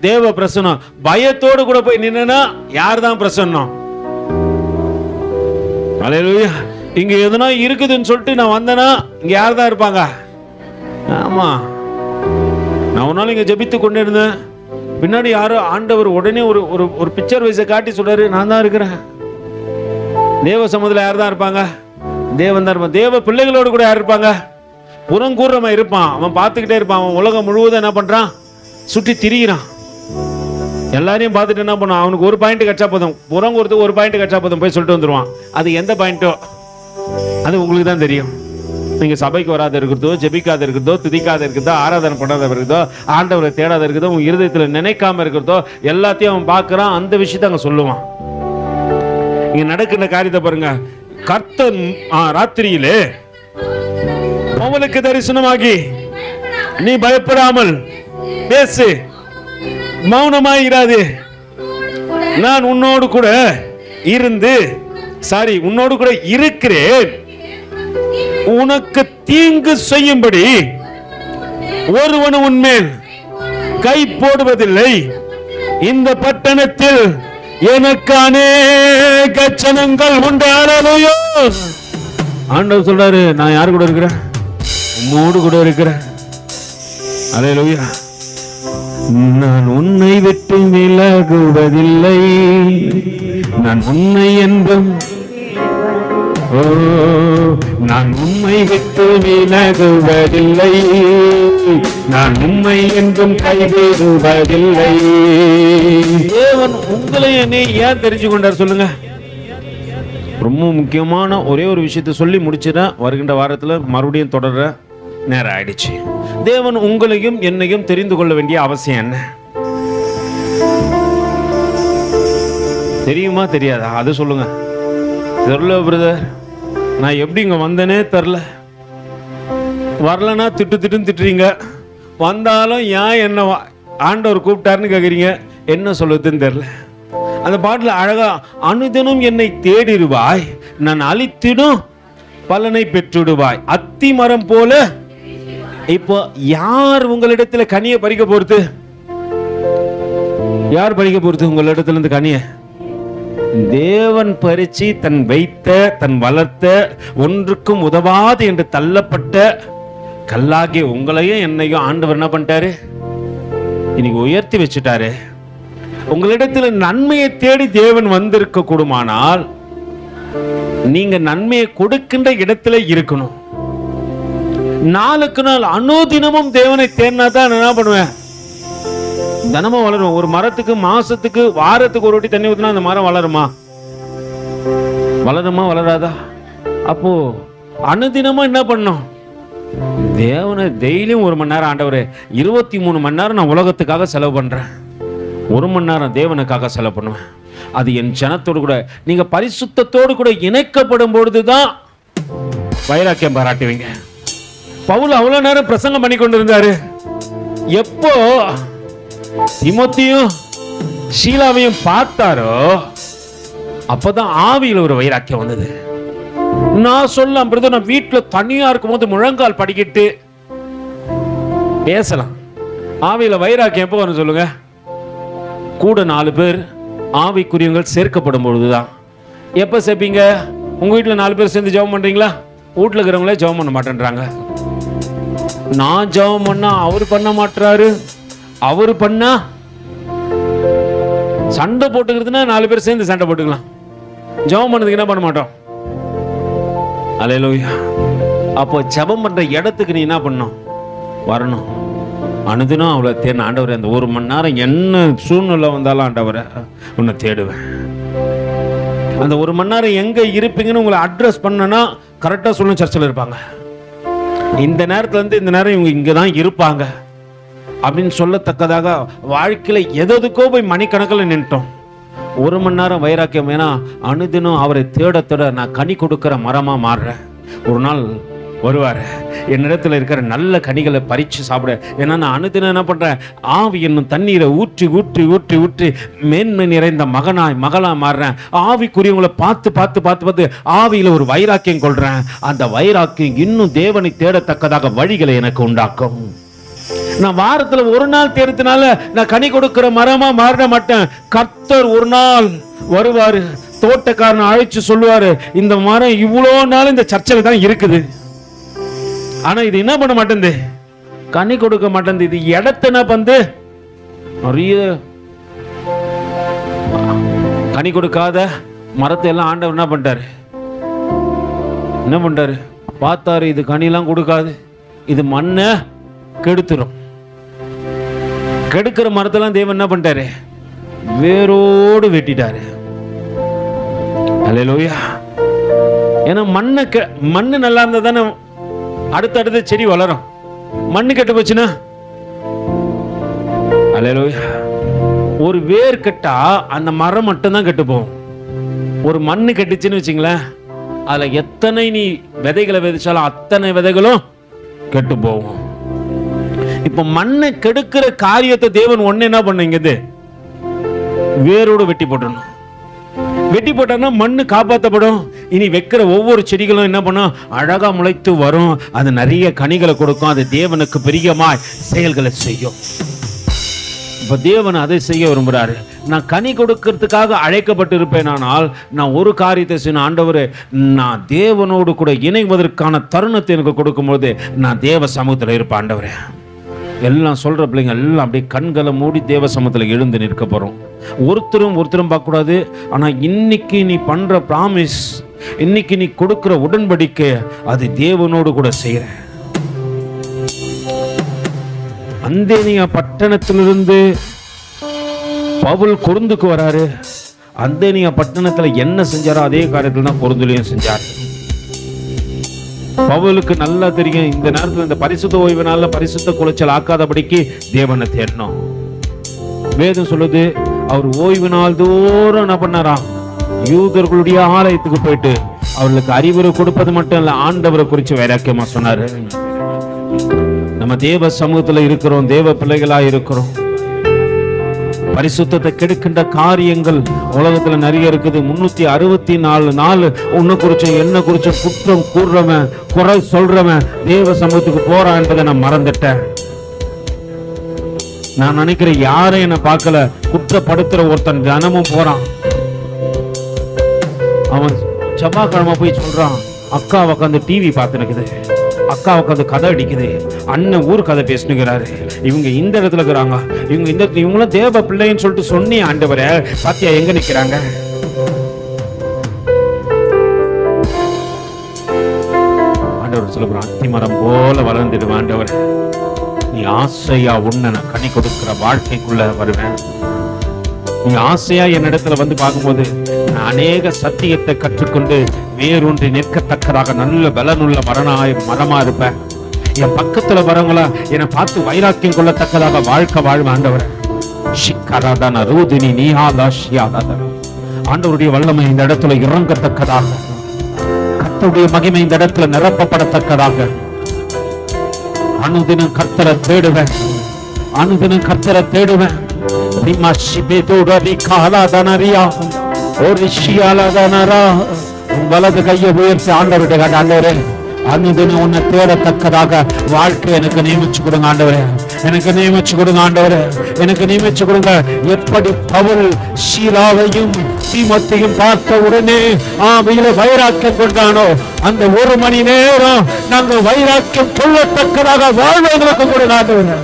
S3: தேவ பிரசன்னம். பயத்தோடு கூட போய் நின்னா யார் தான் பிரசன்னம்? அல்லேலூயா. இங்க எதுனா இருக்குதுன்னு சொல்லிட்டு நான் வந்தேன்னா இங்க யார் தான் இருப்பாங்க? ஆமா. நான் ஒரு நாள் இங்க ஜெபித்து கொண்டு இருந்தேன். பின்னாடி யாரோ ஆண்டவர் உடனே ஒரு பிக்சர் வைஸை காட்டி சொல்றாரு, நான் தான் இருக்கிறேன். தேவ சமூகத்தில் யார் தான் இருப்பாங்க? தேவன் தான் இருப்பான். தேவ பிள்ளைகளோடு கூட யார் இருப்பாங்க? புறங்கூறமா இருப்பான். அவன் பார்த்துக்கிட்டே இருப்பான். அவன் உலகம் முழுவதும் என்ன பண்றான்? சுற்றி திரிகிறான். எல்லாரையும் பார்த்துட்டு என்ன பண்ணுவான்? அவனுக்கு ஒரு பாயிண்ட் கட்சா போதும், புறங்கூறதுக்கு ஒரு பாயிண்ட் கட்சா போதும் போய் சொல்லிட்டு வந்துருவான். அது எந்த பாயிண்டோ அது உங்களுக்கு தான் தெரியும். நீங்க சபைக்கு வராத இருக்கிறதோ, ஜெபிக்காத இருக்கிறதோ, துதிக்காத இருக்கிறதோ, ஆராதனை பண்ணாத இருக்கிறதோ, ஆண்டவரை தேடாத இருக்கிறதோ, உங்க இருதயத்துல நினைக்காம இருக்கிறதோ எல்லாத்தையும் அவன் பார்க்கறான். அந்த விஷயத்தை அங்க சொல்லுவான். இங்க நடக்கிற காரியத்தை பாருங்க. கர்த்தர் ராத்திரியிலே அவனுக்கு தரிசனமாகி, நீ பயப்படாமல் பேசு, மௌனமாயிராது, நான் உன்னோடு கூட இருக்கிறேன், உனக்கு தீங்கு செய்யும்படி ஒருவன் உன்மேல் கை போடுவதில்லை, இந்த பட்டணத்தில் எனக்கு அநேக ஜனங்கள் உண்டு. அல்லேலூயா. ஆண்டவர் சொல்றாரு, நான் யாரு கூட இருக்கிறேன்? உம்மோடு கூட இருக்கிறேன். அல்லேலூயா. நான் உன்னை விட்டு விலகுவதில்லை, நான் உன்னை என்றும் நான் உம்மை விட்டு விலகுவதில்லை, நான் உம்மை என்றும் கைவிடுவதில்லை. தேவன் உங்களை என்னை ஏன் தெரிஞ்சு கொண்டார் சொல்லுங்க? ரொம்ப முக்கியமான ஒரே ஒரு விஷயத்தை சொல்லி முடிச்சுதான் வருகின்ற வாரத்தில் மறுபடியும் தொடர நேரம் ஆயிடுச்சு. தேவன் உங்களையும் என்னையும் தெரிந்து கொள்ள வேண்டிய அவசியம் என்ன? தெரியுமா தெரியாதா? அது சொல்லுங்க. தெரியல பிரதர், நான் எப்படி இங்க வந்தேனே தெரில. வரலன்னா திட்டுன்னு திட்டுறீங்க, வந்தாலும் ஏன் என்ன ஆண்டவர் கூப்பிட்டாருன்னு கேட்குறீங்க, என்ன சொல்லுதுன்னு தெரியல. அந்த பாட்டில் அழகா, அனுதினம் என்னை தேடிடுவாய், நான் அழித்திடும் பலனை பெற்றுடுவாய், அத்தி மரம் போல. இப்போ யார் உங்களிடத்துல கனியை பறிக்க போறது? யார் பறிக்க போறது உங்களிடத்துல இருந்து கனியை? தேவன் பறிச்சு தன் வைத்த, தன் வளர்த்த, ஒன்றுக்கும் உதவாது என்று தள்ளப்பட்ட கல்லாகிய உங்களையும் என்னையும் ஆண்டவர் என்ன பண்ணிட்டாரு? இன்னைக்கு உயர்த்தி வச்சுட்டாரு. உங்களிடத்துல நன்மையை தேடி தேவன் வந்திருக்க கூடுமானால் நீங்க நன்மையை கொடுக்கின்ற இடத்துல இருக்கணும். நாளுக்கு நாள் அனுதினமும் தேவனை தேடினா தான் என்ன பண்ணுவேன்? தினமும் வளரும். ஒரு மரத்துக்கு மாசத்துக்கு வாரத்துக்கு ஒரு வாட்டி தண்ணி ஊத்தினா அந்த மரம் வளருமா? வளராதா? அப்போ அனுதினமா என்ன பண்ணும்? தேவனை டெய்லியும் 1 மணி நேரம், ஆண்டவரே 23 மணி நேரம் நான் உலகத்துக்காக செலவு பண்றேன், 1 மணி நேரம் தேவனுக்காக செலவு பண்ணுவேன். அது என் ஜனத்தோடு கூட நீங்க பரிசுத்தத்தோடு கூட இணைக்கப்படும் பொழுதுதான் வைராக்கியம் பாராட்டுவீங்க. பவுல் அவ்வளவு நேரம் பிரசங்கம் பண்ணி கொண்டிருந்தாரு. எப்போ தீமோத்தேயும் ஷீலாவையும் பார்த்தாரோ அப்பதான் ஆவியில ஒரு வைராக்கியம் வந்தது. நான் சொல்லலாம் பிரதர், நான் வீட்டுல தனியா இருக்கும் போது முழங்கால் படிக்கிட்டு பேசலாம். ஆவியில வைராக்கியம் எப்போ வரும் சொல்லுங்க? கூட 4 பேர் ஆவிக்குரியவங்கள் சேர்க்கப்படும் பொழுதுதான். எப்ப சேர்ப்பீங்க? உங்க வீட்டுல 4 பேர் சேர்ந்து ஜெபம் பண்றீங்களா? வீட்டுல இருக்கிறவங்களே ஜெபம் பண்ண மாட்டேன்றாங்க. நான் ஜெபம் பண்ணா அவர் பண்ண மாட்டாரு, அவரு பண்ணா சண்டை போட்டுக்கிறதுனா 4 பேர் சேர்ந்து சண்டை போட்டுக்கலாம். ஜெபம் பண்ணதுக்கு என்ன பண்ண மாட்டோம்? அல்லேலூயா. அப்போ ஜெபம் பண்ற இடத்துக்கு நீ என்ன பண்ணும்? வரணும். அனுதினம் அவளை தேட ஆண்டவரே, அந்த 1 மணி நேரம் என்ன சூழ்நிலை வந்தாலும் ஆண்டவரே உன்னை தேடுவேன். அந்த 1 மணி நேரம் எங்க இருப்பீங்கன்னு உங்களை அட்ரஸ் பண்ணனா கரெக்டா சொல்லணும். சர்ச்சில் இருப்பாங்க, இந்த நேரத்துல இருந்து இந்த நேரம் இவங்க இங்கதான் இருப்பாங்க அப்படின்னு சொல்லத்தக்கதாக வாழ்க்கையில எதுக்கோ போய் மணிக்கணக்கில் நின்ட்டோம். 1 மணி நேரம் வைராக்கியம். ஏன்னா அனுதினம் அவரை தேட தேட நான் கனி கொடுக்கிற மரமா மாறுறேன். ஒரு நாள் வருவார், என்னிடத்துல இருக்கிற நல்ல கனிகளை பறிச்சு சாப்பிட. ஏன்னா நான் அனுதினம் என்ன பண்றேன்? ஆவி என்னும் தண்ணீரை ஊற்றி ஊற்றி ஊற்றி ஊற்றி மேன்மை நிறைந்த மகளா மாறுறேன். ஆவிக்குரியவங்களை பார்த்து பார்த்து பார்த்து பார்த்து ஆவியில ஒரு வைராக்கியம் கொள்றேன். அந்த வைராக்கியம் இன்னும் தேவனை தேடத்தக்கதாக வழிகளை எனக்கு உண்டாக்கும். நான் வாரத்துல 1 நாள் தேர்த்தினால நான் கனி கொடுக்கிற மரமா மாற மாட்டேன். கர்த்தர் ஒரு நாள் வருவாரு, தோட்டக்காரன் அழைச்சு சொல்லுவாரு, இந்த மரம் இவ்வளோ நாள் இந்த சர்ச்சில் தான் இருக்குது, ஆனா இது என்ன பண்ண மாட்டேங்குது? கனி கொடுக்க மாட்டேங்குது. இது இடத்த என்ன பண்ணு? நிறைய கனி கொடுக்காத மரத்தை எல்லாம் ஆண்டவர் என்ன பண்ணிட்டாரு? பார்த்தாரு, இது கனிலாம் கொடுக்காது, இது மண்ணை கெடுத்துரும். கெடுக்கிற மரத்தெல்லாம் தேவன் என்ன பண்ணிட்டாரு? வேரோடு வெட்டிட்டாரு. அல்லேலூயா. ஏன்னா மண்ணு நல்லா இருந்தா தானே அடுத்தடுத்த செடி வளரும். மண்ணு கெட்டு போச்சுன்னா, அல்லேலூயா, ஒரு வேர் கெட்டா அந்த மரம் மட்டும் தான் கெட்டு போகும். ஒரு மண்ணு கெட்டுச்சுன்னு வச்சுங்களேன், அதுல எத்தனை நீ விதைகளை விதைச்சாலும் அத்தனை விதைகளும் கெட்டு போகும். இப்ப மண்ணை கெடுக்கிற காரியத்தை தேவன் ஒண்ணு என்ன பண்ணுங்க? வேரோடு வெட்டி போட்டணும். வெட்டி போட்டா மண்ணு காப்பாற்றப்படும். இனி வைக்கிற ஒவ்வொரு செடிகளும் என்ன பண்ணும்? அழகா முளைத்து வரும். அது நிறைய கனிகளை கொடுக்கும். அது தேவனுக்கு பிரியமாய் செயல்களை செய்யும். இப்ப தேவன் அதை செய்ய விரும்புறாரு. நான் கனி கொடுக்கிறதுக்காக அழைக்கப்பட்டு இருப்பேனானால் நான் ஒரு காரியத்தை செய்யணும். ஆண்டவரே, நான் தேவனோடு கூட இணைவதற்கான தருணத்தை எனக்கு கொடுக்கும்போது நான் தேவ சமூகத்தில் இருப்பேன். ஆண்டவரே, எல்லாம் சொல்ற பிள்ளைங்க எல்லாம் அப்படியே கண்களை மூடி தேவ சமூகத்தில் எழுந்து நிற்க போறோம். ஒருத்தரும் பார்க்க கூடாது. ஆனா இன்னைக்கு நீ பண்ற பிராமிஸ், இன்னைக்கு நீ கொடுக்கிற உடன்படிக்கை, அது தேவனோடு கூட செய்யற. அந்தேனியா பட்டணத்திலிருந்து பவுல் கொரிந்துக்கு வராரு. அந்தேனியா பட்டணத்துல என்ன செஞ்சாரோ அதே காரியத்துல தான் கொரிந்துலயும் செஞ்சார். பவுலுக்கு நல்லா தெரியும், இந்த நேரத்தில் இந்த பரிசுத்த ஓய்வுனால பரிசுத்த குலைச்சல் ஆக்காதபடிக்கு தேவனை தேடணும். வேதம் சொல்லுது, அவர் ஓய்வு நாள் தோறும் என்ன பண்ணாராம்? யூதர்களுடைய ஆலயத்துக்கு போயிட்டு அவர்களுக்கு அறிவுரை கொடுப்பது மட்டும் இல்ல, ஆண்டவரை குறித்து வைராக்கியமா சொன்னாரு. நம்ம தேவ சமூகத்துல இருக்கிறோம், தேவ பிள்ளைகளா இருக்கிறோம். பரிசுத்தத்தை கெடுக்கின்ற காரியங்கள் உலகத்துல நிறைய இருக்குது. 364 நாள் உன்னை குறிச்சும் என்ன குறிச்சும் குற்றம் கூறுறவன், குறை சொல்றவன் தேவ சமூகத்துக்கு போறான் என்பதை நான் மறந்துட்டேன். நான் நினைக்கிறேன், யாரும் என்ன பார்க்கல, குற்றப்படுத்துற ஒருத்தன் தினமும் போறான். அவன் செவ்வாய்க்கிழமை போய் சொல்றான், அக்கா உட்காந்து டிவி பார்த்துனுக்குது, அக்கா உட்காந்து கதை அடிக்குது, அண்ணன் ஊர் கதை பேசினுக்கிறாரு, இவங்க இந்த இடத்துல இருக்கிறாங்க, இவங்களும் தேவ பிள்ளைன்னு சொல்லிட்டு சொன்னி ஆண்டவரே பாத்தியா எங்க நிக்கிறாங்க? ஆண்டவர் சொல்லுறான், அத்திமரம் போல வளர்ந்துடுவேன். ஆண்டவர், நீ ஆசையா உன்னை நான் கனி கொடுக்கிற வாழ்க்கைக்குள்ள வருவேன். நீ ஆசையா என்னிடத்துல வந்து பார்க்கும்போது நான் அநேக சத்தியத்தை கற்றுக்கொண்டு வேரூன்றி நிற்கத்தக்கதாக நல்ல பலனுள்ள மரமா இருப்பேன். என் பக்கத்துல வரவங்களா என்னை பார்த்து வைராக்கியம் கொள்ளத்தக்கதாக வாழ்க்கை வாழ்வேன். ஆண்டவர், ஆண்டவருடைய வல்லமை இந்த இடத்துல இறங்கத்தக்கதாக, கர்த்தருடைய மகிமை இந்த இடத்துல நிரப்பப்படத்தக்கதாக அனுதினம் கர்த்தரை தேடுவேன், அனுதினம் கர்த்தரை தேடுவேன். வலது கையை உயர்த்தி ஆண்டவர்கிட்ட கேட்ட, ஆண்டவரே அனுதினம் உன்னை தேடத்தக்கதாக வாழ்க்கை எனக்கு நியமிச்சு கொடுங்க ஆண்டவரே, எனக்கு நியமிச்சு கொடுங்க ஆண்டவரே, எனக்கு நியமிச்சு கொடுங்க. எப்படி பவுல் ஷீலாவையும் தீமோத்தேயுவையும் பார்த்த உடனே ஆவியில வைராக்கியம் கொண்டானோ, அந்த 1 மணி நேரம் நாங்கள் வைராக்கியம் கொள்ளத்தக்கதாக வாழ்வதற்கு கொடுங்க ஆண்டவரே.